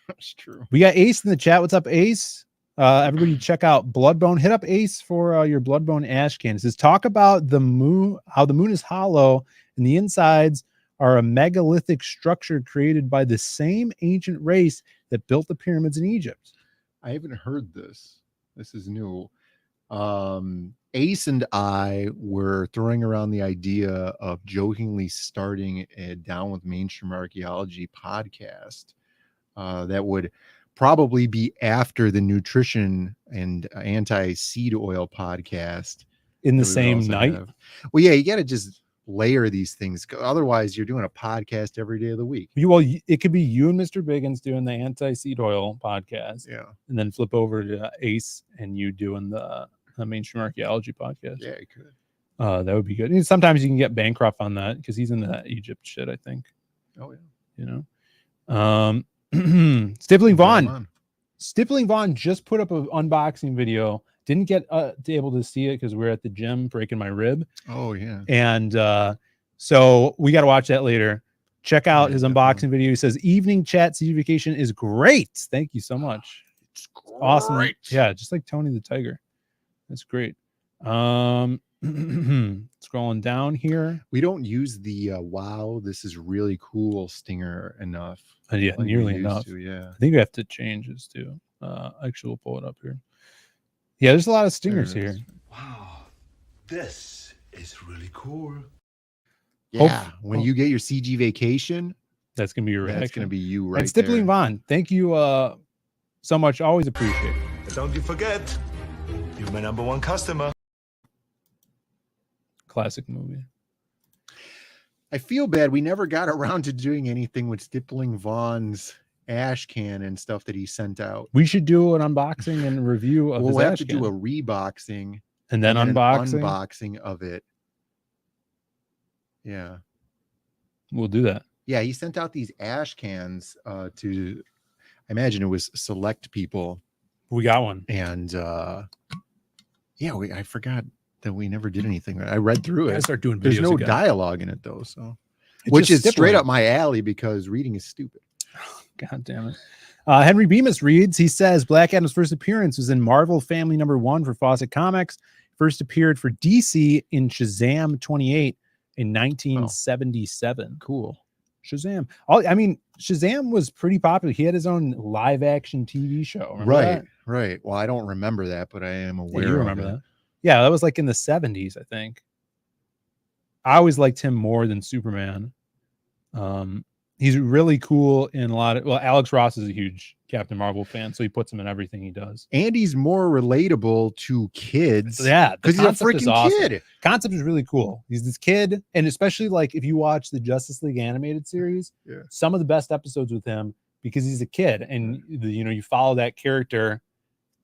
That's true. We got Ace in the chat. What's up, Ace? Everybody, check out Bloodbone. Hit up Ace for your Bloodbone ash can. It says talk about the moon, how the moon is hollow and the insides are a megalithic structure created by the same ancient race that built the pyramids in Egypt. I haven't heard this. This is new. Ace and I were throwing around the idea of jokingly starting a Down with Mainstream Archaeology podcast that would probably be after the nutrition and anti-seed oil podcast In the that we would same also night? have. Well, yeah, you got to just layer these things. Otherwise, you're doing a podcast every day of the week. It could be you and Mr. Biggins doing the anti-seed oil podcast. Yeah. And then flip over to Ace and you doing the Mainstream Archaeology podcast. Yeah, you could. That would be good. And sometimes you can get Bancroft on that because he's in the Egypt shit, I think. Oh, yeah. You know? Stippling Vaughn. Stippling Vaughn just put up an unboxing video. Didn't get able to see it because we're at the gym breaking my rib. Oh, yeah. And so we got to watch that later. Check out his unboxing video. He says, evening chat vacation is great. Thank you so much. It's Awesome. Yeah, just like Tony the Tiger. That's great. Scrolling down here. We don't use the wow, this is really cool stinger enough. Yeah, like we nearly used enough. to, yeah. I think we have to change this too. Actually, we'll pull it up here. Yeah, there's a lot of stingers There it here. is. Wow, this is really cool. Yeah, when you get your CG vacation, that's gonna be your reaction. That's gonna be you right And Stippling there. Vaughn, thank you so much. Always appreciate it. And don't you forget, you're my #1 customer. Classic movie. I feel bad we never got around to doing anything with Stippling Vaughn's ash can and stuff that he sent out. We should do an unboxing and review of his We'll have ash to can. do a reboxing and then an unboxing. unboxing of it. Yeah. We'll do that. Yeah, he sent out these ash cans to, I imagine it was select people. We got one. And yeah, I forgot that we never did anything. I read through I it. start doing There's videos no again. dialogue in it though, so It's which just is straight stippling. up my alley because reading is stupid. God damn it. Henry Bemis reads, he says Black Adam's first appearance was in Marvel Family #1 for Fawcett Comics. First appeared for DC in Shazam 28 in 1977. Cool. Shazam. I mean, Shazam was pretty popular. He had his own live action TV show. Remember Right, that? right. Well, I don't remember that, but I am aware. Yeah, you of remember it. that? Yeah, that was like in the 70s, I think. I always liked him more than Superman. He's really cool in a lot of, well, Alex Ross is a huge Captain Marvel fan, so he puts him in everything he does. And he's more relatable to kids. Yeah, the because he's a concept is freaking awesome. kid. Concept is really cool. He's this kid, and especially like if you watch the Justice League animated series, Yeah. some of the best episodes with him because he's a kid, and you follow that character,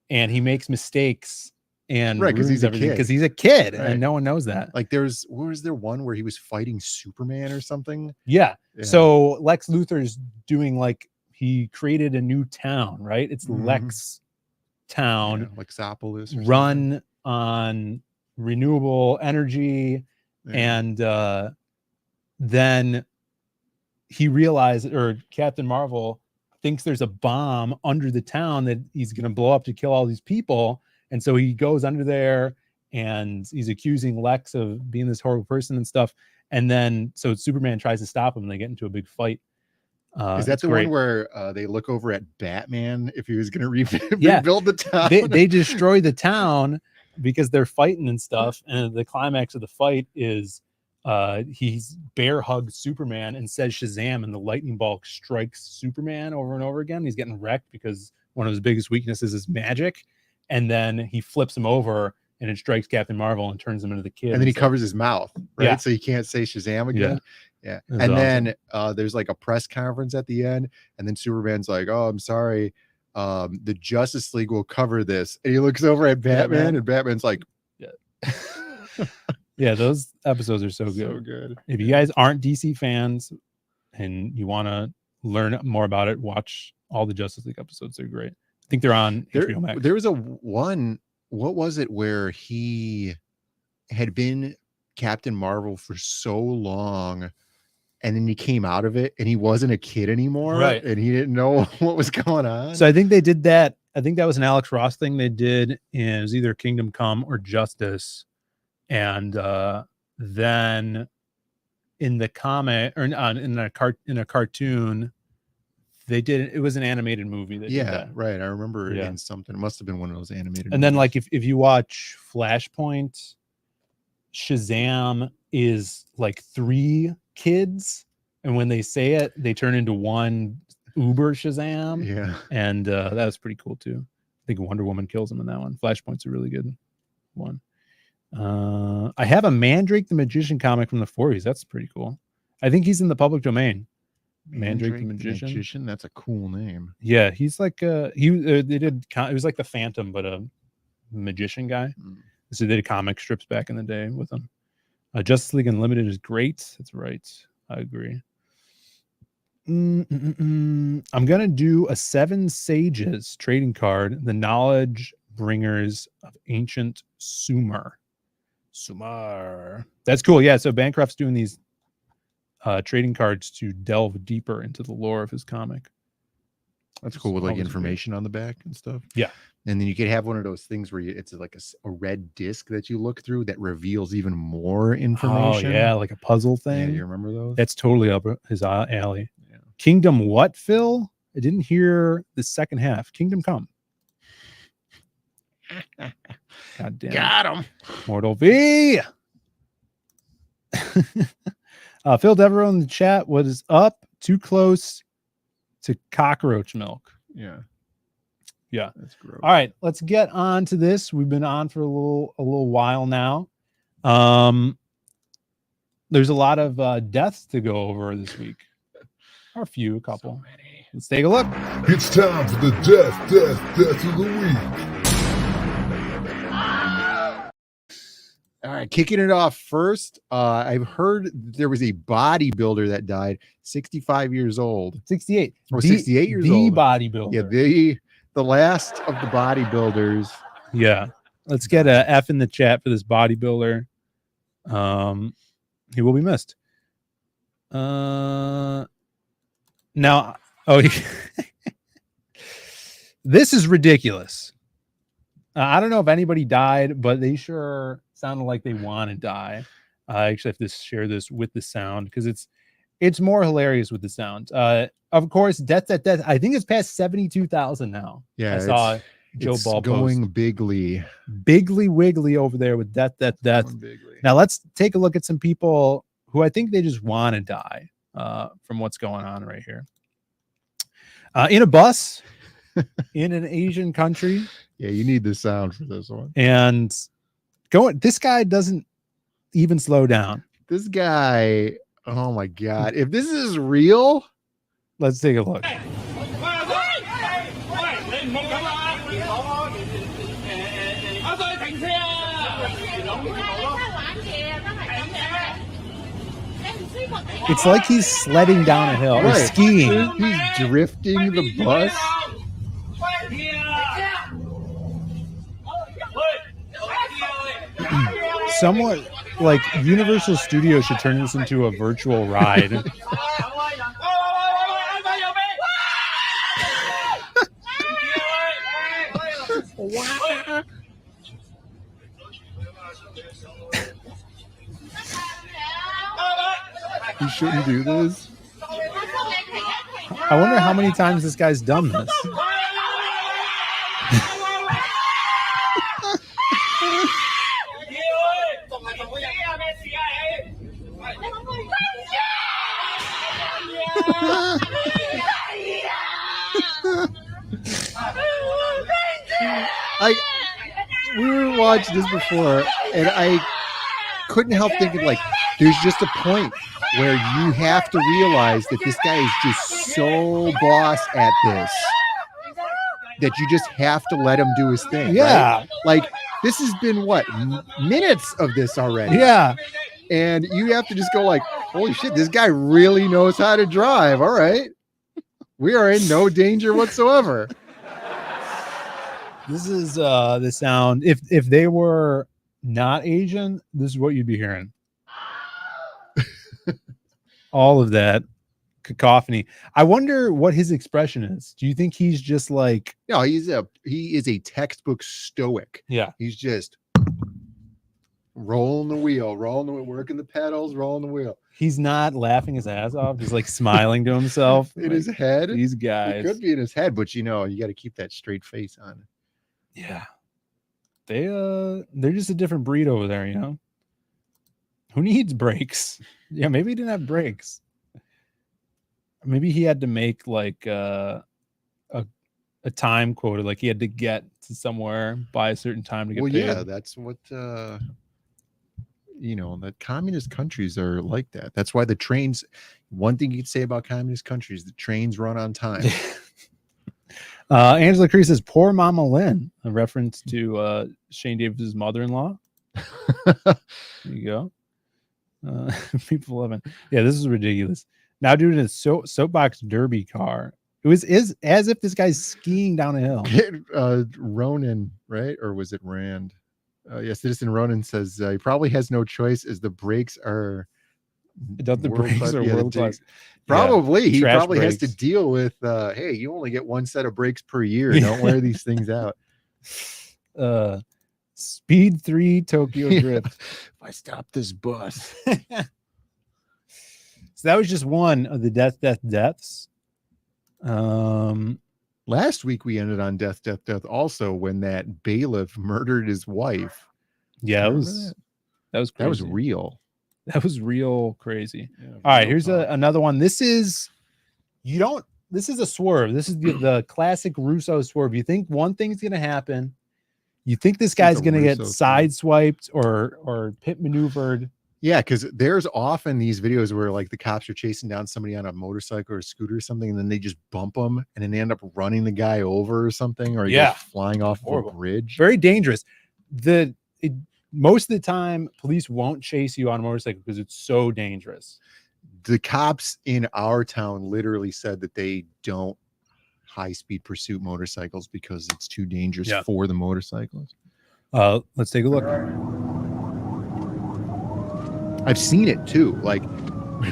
and he makes mistakes and Right, 'cause ruins he's a everything kid. because he's a kid, Right. and no one knows that. Like was there one where he was fighting Superman or something? Yeah. Yeah. So Lex Luthor's doing like he created a new town, right? It's Mhm. Lex Town, Yeah, Lexopolis or something. run on renewable energy, Yeah. and then he realized, or Captain Marvel thinks there's a bomb under the town that he's going to blow up to kill all these people, and so he goes under there and he's accusing Lex of being this horrible person and stuff. And then so Superman tries to stop him and they get into a big fight. Is that it's the great. one where they look over at Batman if he was going to Yeah. rebuild the town? They destroy the town because they're fighting and stuff. And the climax of the fight is he's bear hugs Superman and says Shazam, and the lightning bolt strikes Superman over and over again. He's getting wrecked because one of his biggest weaknesses is magic. And then he flips him over and it strikes Captain Marvel and turns him into the kid. And then he So- covers his mouth, right? Yeah. So he can't say Shazam again. Yeah. That's And awesome. then there's like a press conference at the end, and then Superman's like, "Oh, I'm sorry. The Justice League will cover this." And he looks over at Batman, and Batman's like, Yeah, those episodes are so good. "So good." If you guys aren't DC fans and you want to learn more about it, watch all the Justice League episodes. They're great. I think they're on HBO Max. There was a one, what was it, where he had been Captain Marvel for so long, and then he came out of it and he wasn't a kid anymore, Right. and he didn't know what was going on. So I think they did that. I think that was an Alex Ross thing they did. It was either Kingdom Come or Justice. And then in the comic or in a cartoon, they did it was an animated movie. That did that. Right. I remember Yeah. in something. It must have been one of those animated. And then, movies. like, if you watch Flashpoint, Shazam is like 3 kids, and when they say it, they turn into one Uber Shazam. Yeah. And that was pretty cool too. I think Wonder Woman kills him in that one. Flashpoint's a really good one. I have a Mandrake the Magician comic from the 40s. That's pretty cool. I think he's in the public domain. Mandrake the Magician. That's a cool name. Yeah, he's like they did. It was like the Phantom, but a magician guy. So they did comic strips back in the day with him. Justice League Unlimited is great. That's right. I agree. I'm gonna do a 7 Sages trading card. The Knowledge Bringers of Ancient Sumer. That's cool. Yeah. So Bancroft's doing these trading cards to delve deeper into the lore of his comic. That's cool with like information on the back and stuff. Yeah. And then you could have one of those things where it's like a red disc that you look through that reveals even more information. Oh yeah, like a puzzle thing. Yeah, you remember those? That's totally up his alley. Yeah. Kingdom what, Phil? I didn't hear the second half. Kingdom Come. God damn. Got him. Mortal V. Phil Devereaux in the chat. What is up? Too close to cockroach milk. Yeah. Yeah. That's gross. All right, let's get on to this. We've been on for a little while now. There's a lot of deaths to go over this week. Or a couple. Let's take a look. It's time for the death of the week. All right, kicking it off first. I've heard there was a bodybuilder that died, 65 years old. 68. Or 68 years the old. The bodybuilder. Yeah, the last of the bodybuilders. Yeah. Let's get a F in the chat for this bodybuilder. He will be missed. Now, this is ridiculous. I don't know if anybody died, but they sure sounded like they want to die. I actually have to share this with the sound because it's more hilarious with the sound. Of course, death. I think it's past 72,000 now. Yeah, I saw Joe Ball going post. bigly wiggly over there with death. Now let's take a look at some people who I think they just want to die from what's going on right here. In a bus in an Asian country. Yeah, you need the sound for this one. And this guy doesn't even slow down. This guy, oh my God. If this is real, let's take a look. It's like he's sledding down a hill or skiing. He's drifting the bus. Somewhat like Universal Studios should turn this into a virtual ride. You shouldn't do this. I wonder how many times this guy's done this. We were watching this before, and I couldn't help thinking, like, there's just a point where you have to realize that this guy is just so boss at this that you just have to let him do his thing. Yeah. Right? Like, this has been what, minutes of this already. Yeah. And you have to just go like, holy shit, this guy really knows how to drive. All right. We are in no danger whatsoever. This is the sound. If they were not Asian, this is what you'd be hearing. All of that cacophony. I wonder what his expression is. Do you think he's just like, no, he is a textbook stoic. Yeah. He's just rolling the wheel, working the pedals, rolling the wheel. He's not laughing his ass off. He's like smiling to himself. In his head. These guys. It could be in his head, but you got to keep that straight face on. Yeah. They're just a different breed over there, Who needs brakes? Yeah, maybe he didn't have brakes. Maybe he had to make like a time quota, like he had to get to somewhere by a certain time to get paid. Yeah, that's what that communist countries are like that. That's why the trains, one thing you could say about communist countries, the trains run on time. Angela Cree says, "Poor Mama Lynn," a reference to Shane Davis's mother-in-law. There you go. People loving. Yeah, this is ridiculous. Now doing a soapbox derby car. Is as if this guy's skiing down a hill. Ronan, right? Or was it Rand? Citizen Ronan says he probably has no choice as the brakes are. The brakes are world class. Probably. He probably brakes. has to deal with, hey, you only get one set of brakes per year. Don't wear these things out. Speed 3 Tokyo Drift. If I stop this bus. So that was just one of the deaths. Last week we ended on death also when that bailiff murdered his wife. Yeah, that was crazy. That was real. That was real crazy. Yeah, all right, here's another one. This is a swerve. This is the classic Russo swerve. You think one thing's gonna happen, you think this guy's gonna get sideswiped or pit maneuvered. Yeah, because there's often these videos where like the cops are chasing down somebody on a motorcycle or a scooter or something, and then they just bump them, and then they end up running the guy over or something, or flying off of a bridge. Very dangerous. Most of the time, police won't chase you on a motorcycle because it's so dangerous. The cops in our town literally said that they don't high-speed pursuit motorcycles because it's too dangerous for the motorcyclists. Let's take a look. I've seen it too. Like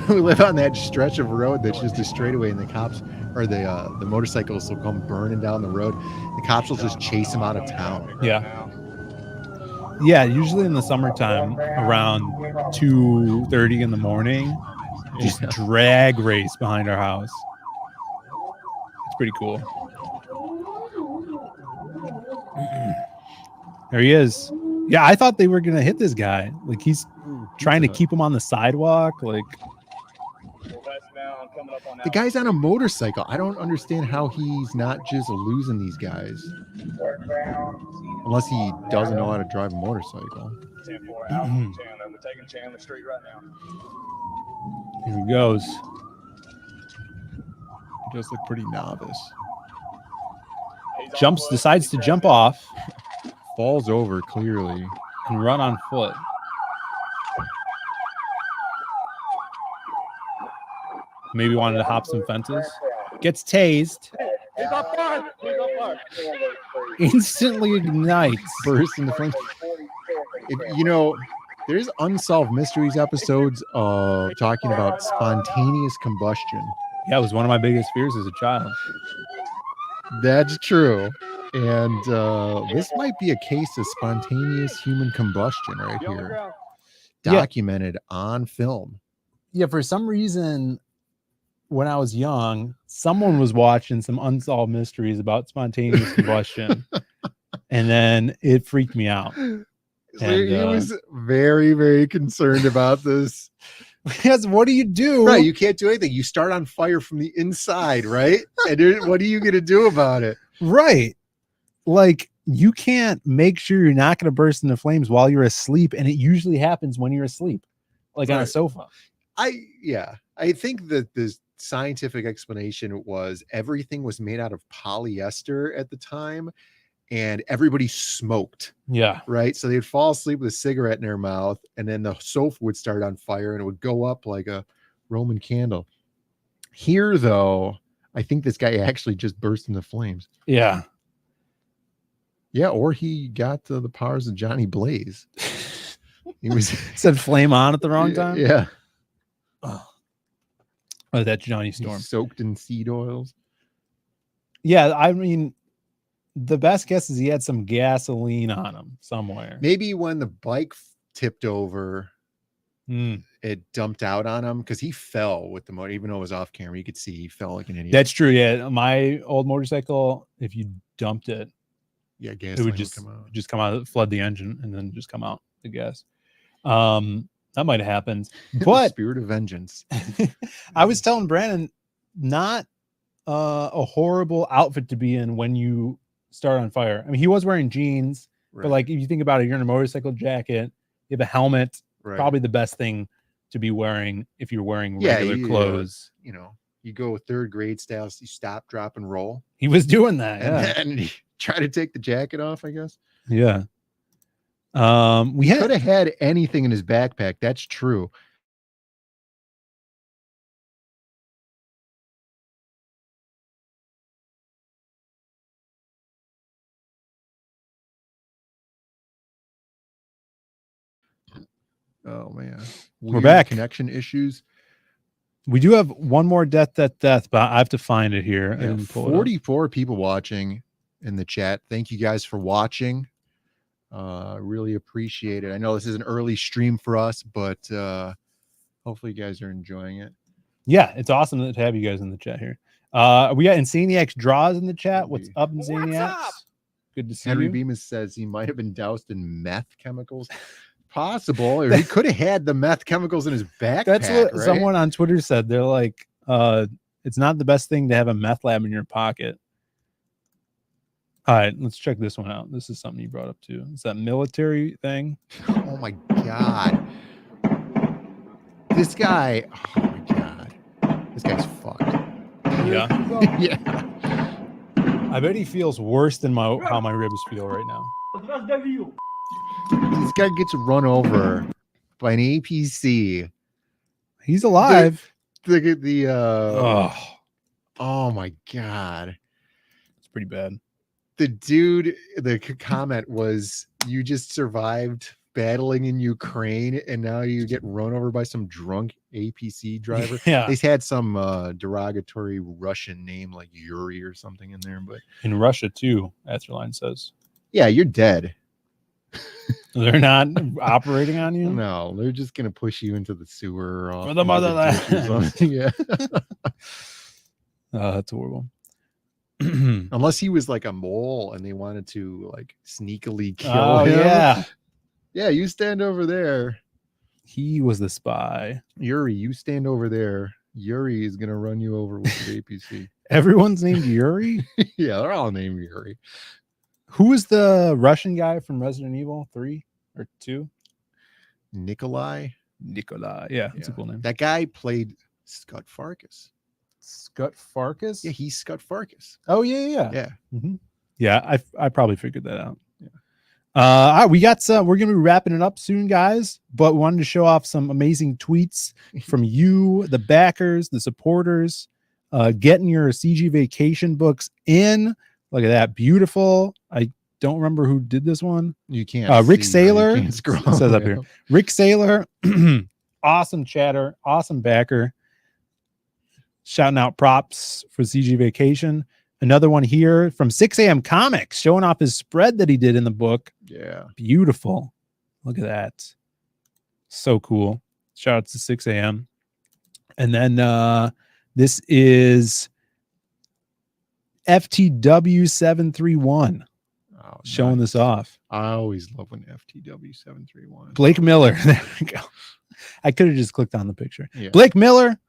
we live on that stretch of road that's just a straightaway, and the cops or the motorcyclists will come burning down the road. The cops will just chase them out of town. Yeah, usually in the summertime around 2:30 in the morning, just drag race behind our house. It's pretty cool. There he is. Yeah, I thought they were gonna hit this guy. Like he's trying to keep him on the sidewalk. Like the guy's on a motorcycle. I don't understand how he's not just losing these guys. Unless he doesn't know how to drive a motorcycle. We're taking Chandler Street right now. Here he goes. He does look pretty novice. Decides to jump off. Falls over clearly. And run on foot. Maybe wanted to hop some fences. Gets tased. Instantly ignites. Bursts in the front. There's Unsolved Mysteries episodes talking about spontaneous combustion. Yeah, it was one of my biggest fears as a child. That's true. And this might be a case of spontaneous human combustion right here. Documented on film. Yeah, for some reason, when I was young, someone was watching some Unsolved Mysteries about spontaneous combustion. And then it freaked me out. And, he was very, very concerned about this. Because what do you do? Right, you can't do anything. You start on fire from the inside, right? And what are you going to do about it? Right. Like, you can't make sure you're not going to burst into flames while you're asleep. And it usually happens when you're asleep, like on a sofa. I think that the scientific explanation was everything was made out of polyester at the time. And everybody smoked. Yeah. Right. So they'd fall asleep with a cigarette in their mouth, and then the sofa would start on fire and it would go up like a Roman candle. Here, though, I think this guy actually just burst into flames. Yeah. Yeah. Or he got the powers of Johnny Blaze. He was said flame on at the wrong time. Yeah. Oh, that's Johnny Storm. He's soaked in seed oils. Yeah. I mean, the best guess is he had some gasoline on him somewhere. Maybe when the bike tipped over. It dumped out on him because he fell with the motor, even though it was off camera. You could see he fell like an idiot. That's true. Yeah, my old motorcycle, if you dumped it, yeah, gas it would just come out, flood the engine, and then just come out the gas. That might have happened, but spirit of vengeance. I was telling Brandon, not a horrible outfit to be in when you start on fire. I mean, he was wearing jeans, but like if you think about it, you're in a motorcycle jacket, you have a helmet. Probably the best thing to be wearing if you're wearing regular clothes. You know, you go with third grade style, you stop, drop, and roll. He was doing that, and then he tried to take the jacket off, I guess. Yeah. We could have had anything in his backpack. That's true. Oh man, we're back. Connection issues. We do have one more death, but I have to find it here. Yeah, 44 people watching in the chat. Thank you guys for watching. Really appreciate it. I know this is an early stream for us, but hopefully you guys are enjoying it. Yeah, it's awesome to have you guys in the chat here. We got Insaniacs Draws in the chat. What's up, Insaniacs? Good to see Henry you. Bemis says he might have been doused in meth chemicals. Possible, or he could have had the meth chemicals in his backpack. That's what someone on Twitter said. They're like, it's not the best thing to have a meth lab in your pocket. All right, let's check this one out. This is something you brought up too. It's that military thing. Oh my god. This guy, oh my god. This guy's fucked. Yeah. Yeah. I bet he feels worse than how my ribs feel right now. This guy gets run over by an APC. He's alive. Oh my god. It's pretty bad. The dude, the comment was, you just survived battling in Ukraine and now you get run over by some drunk APC driver. Yeah. They had some derogatory Russian name like Yuri or something in there, but in Russia too, Atherline says. Yeah, you're dead. They're not operating on you? No, they're just gonna push you into the sewer for the motherland. Yeah. That's horrible. Unless he was like a mole and they wanted to like sneakily kill him. Yeah, you stand over there. He was the spy. Yuri, you stand over there. Yuri is gonna run you over with the APC. Everyone's named Yuri? Yeah, they're all named Yuri. Who is the Russian guy from Resident Evil 3 or 2? Nikolai. Yeah, that's a cool name. That guy played Scott Farkas. Scott Farkas? Yeah, he's Scott Farkas. Oh, yeah. Yeah. Mm-hmm. Yeah, I probably figured that out. Yeah. All right, we got some. We're gonna be wrapping it up soon, guys. But wanted to show off some amazing tweets from you, the backers, the supporters, getting your CG vacation books in. Look at that, beautiful. I don't remember who did this one. You can't. Rick Saylor says up here. Rick Saylor, awesome chatter, awesome backer. Shouting out props for CG Vacation. Another one here from 6 a.m. Comics, showing off his spread that he did in the book. Yeah, beautiful. Look at that, so cool. Shout out to 6 a.m. And then this is FTW731 showing this off. I always love when FTW731. Blake Miller. There we go. I could have just clicked on the picture. Yeah. Blake Miller,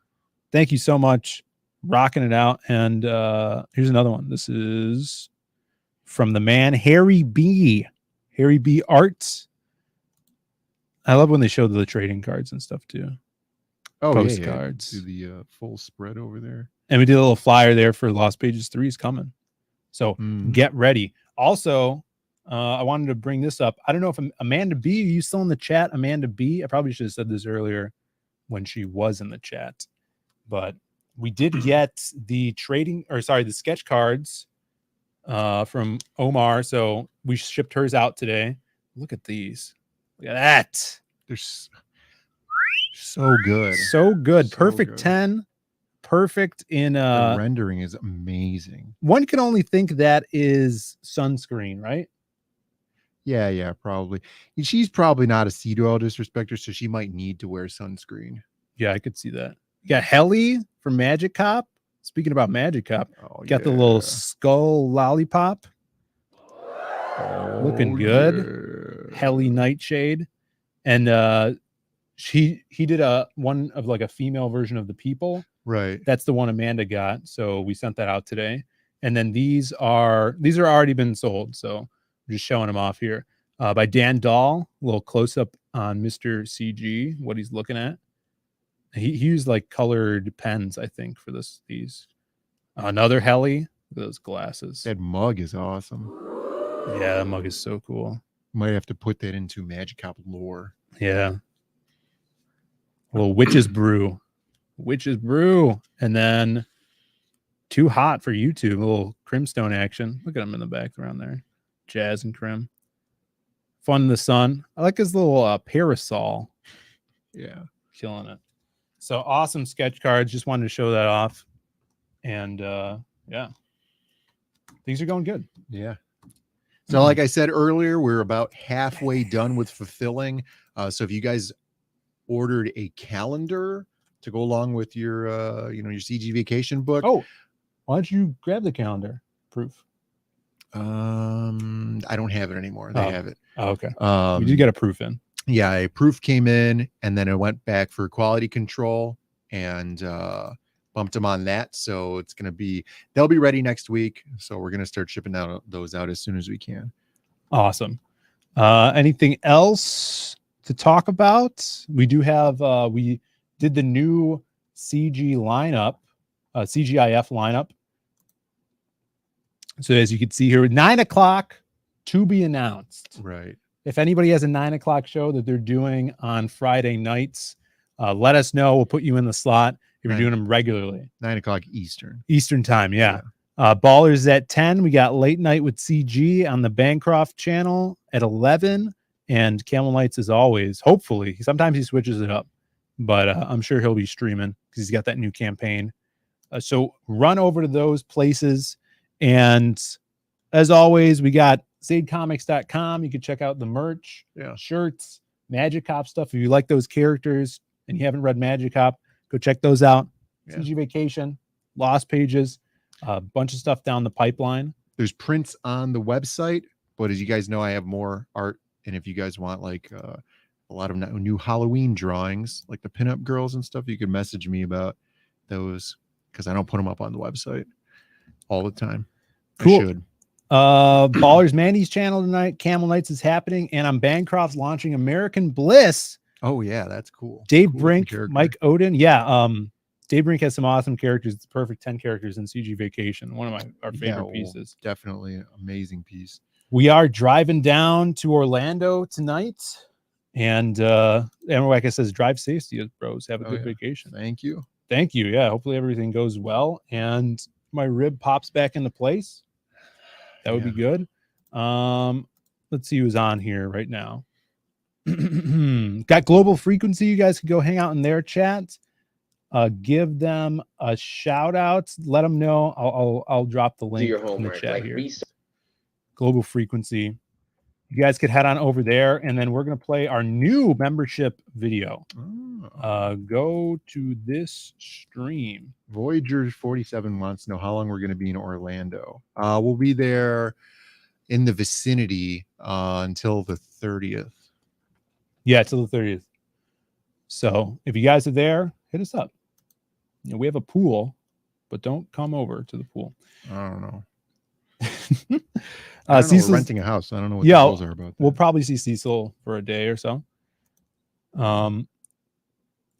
thank you so much. Rocking it out. And here's another one. This is from the man Harry B. Harry B. Arts. I love when they show the trading cards and stuff too. Oh, postcards. Yeah. Do the full spread over there. And we did a little flyer there for Lost Pages 3 is coming. So get ready. Also, I wanted to bring this up. I don't know if Amanda B, are you still in the chat? Amanda B. I probably should have said this earlier when she was in the chat. But we did get the the sketch cards from Omar. So we shipped hers out today. Look at these. Look at that. They're so good. So good. So Perfect good. 10. Perfect in the rendering is amazing. One can only think that is sunscreen, right? Yeah, probably. And she's probably not a seed oil disrespecter, so she might need to wear sunscreen. Yeah, I could see that. You got Helly from Magic Cop. Speaking about Magic Cop, got the little skull lollipop. Looking good. Helly Nightshade. And he did one of like a female version of the People. Right. That's the one Amanda got. So we sent that out today. And then these are already been sold. So I'm just showing them off here. By Dan Dahl, a little close up on Mr. CG, what he's looking at. He used like colored pens, I think, for these. Another Helly. Look at those glasses. That mug is awesome. Yeah, that mug is so cool. Might have to put that into Magic Cop lore. Yeah. A little Witch's Brew. Witch's Brew. And then Too Hot for YouTube. A little Crimstone action. Look at him in the background there. Jazz and Crim. Fun in the Sun. I like his little parasol. Yeah. Killing it. So awesome sketch cards. Just wanted to show that off. And yeah. Things are going good. Yeah. So like I said earlier, we're about halfway done with fulfilling. So if you guys ordered a calendar to go along with your your CG vacation book. Oh, why don't you grab the calendar proof? I don't have it anymore. They have it. Oh, okay. We did get a proof in. Yeah, a proof came in, and then it went back for quality control and bumped them on that. So they'll be ready next week. So we're gonna start shipping those out as soon as we can. Awesome. Anything else to talk about? We do have we did the new CG lineup, CGIF lineup. So as you can see here, 9 o'clock to be announced. Right. If anybody has a 9 o'clock show that they're doing on Friday nights, let us know. We'll put you in the slot if you're doing them regularly. 9 o'clock Eastern time. Yeah. Ballers at 10. We got Late Night with CG on the Bancroft channel at 11. And Camel Nights, as always, hopefully, sometimes he switches it up, but I'm sure he'll be streaming because he's got that new campaign. So run over to those places. And as always, we got zadecomics.com. You can check out the merch, shirts, Magic Cop stuff. If you like those characters and you haven't read Magic Cop, go check those out. CG Vacation, Lost Pages, a bunch of stuff down the pipeline. There's prints on the website, but as you guys know, I have more art. And if you guys want like a lot of new Halloween drawings, like the pinup girls and stuff, you can message me about those because I don't put them up on the website all the time. Cool. I should. Ballers Mandy's channel tonight. Camel Nights is happening, and on Bancroft's launching American Bliss. Oh yeah, that's cool. Dave Brink, Mike Odin. Yeah. Dave Brink has some awesome characters. It's perfect 10 characters in CG Vacation. One of our favorite pieces. Definitely an amazing piece. We are driving down to Orlando tonight. And like I says, drive safe, DIAZ Bros. Have a good vacation. Thank you. Thank you. Yeah. Hopefully everything goes well. And my rib pops back into place. That would be good. Let's see who's on here right now. Got Global Frequency. You guys can go hang out in their chat. Give them a shout out. Let them know. I'll drop the link in the chat here. Global Frequency. You guys could head on over there, and then we're going to play our new membership video. Go to this stream. Voyager 47 wants to know how long we're going to be in Orlando. We'll be there in the vicinity until the 30th. Yeah, till the 30th. So if you guys are there, hit us up. We have a pool, but don't come over to the pool. I don't know. We're renting a house. I don't know what the rules are about that. We'll probably see Cecil for a day or so.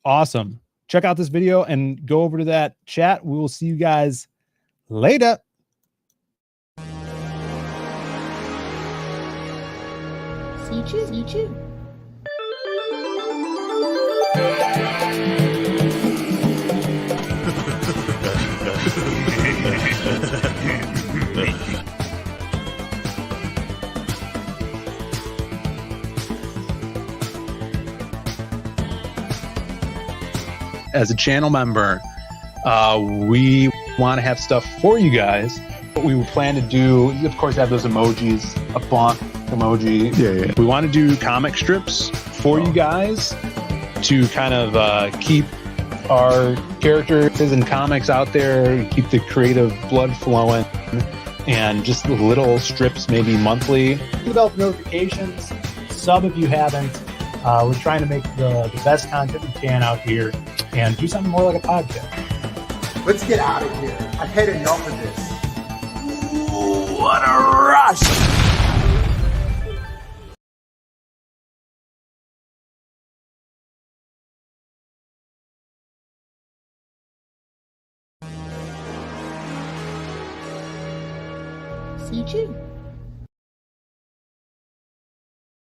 Awesome. Check out this video and go over to that chat. We will see you guys later. See you. As a channel member, we want to have stuff for you guys. What we plan to do, of course, have those emojis up on emoji. Yeah. We want to do comic strips for you guys to kind of keep our characters and comics out there, keep the creative blood flowing, and just little strips, maybe monthly. Develop notifications, sub if you haven't. We're trying to make the best content we can out here and do something more like a podcast. Let's get out of here. I've had enough of this. Ooh, what a rush! CG.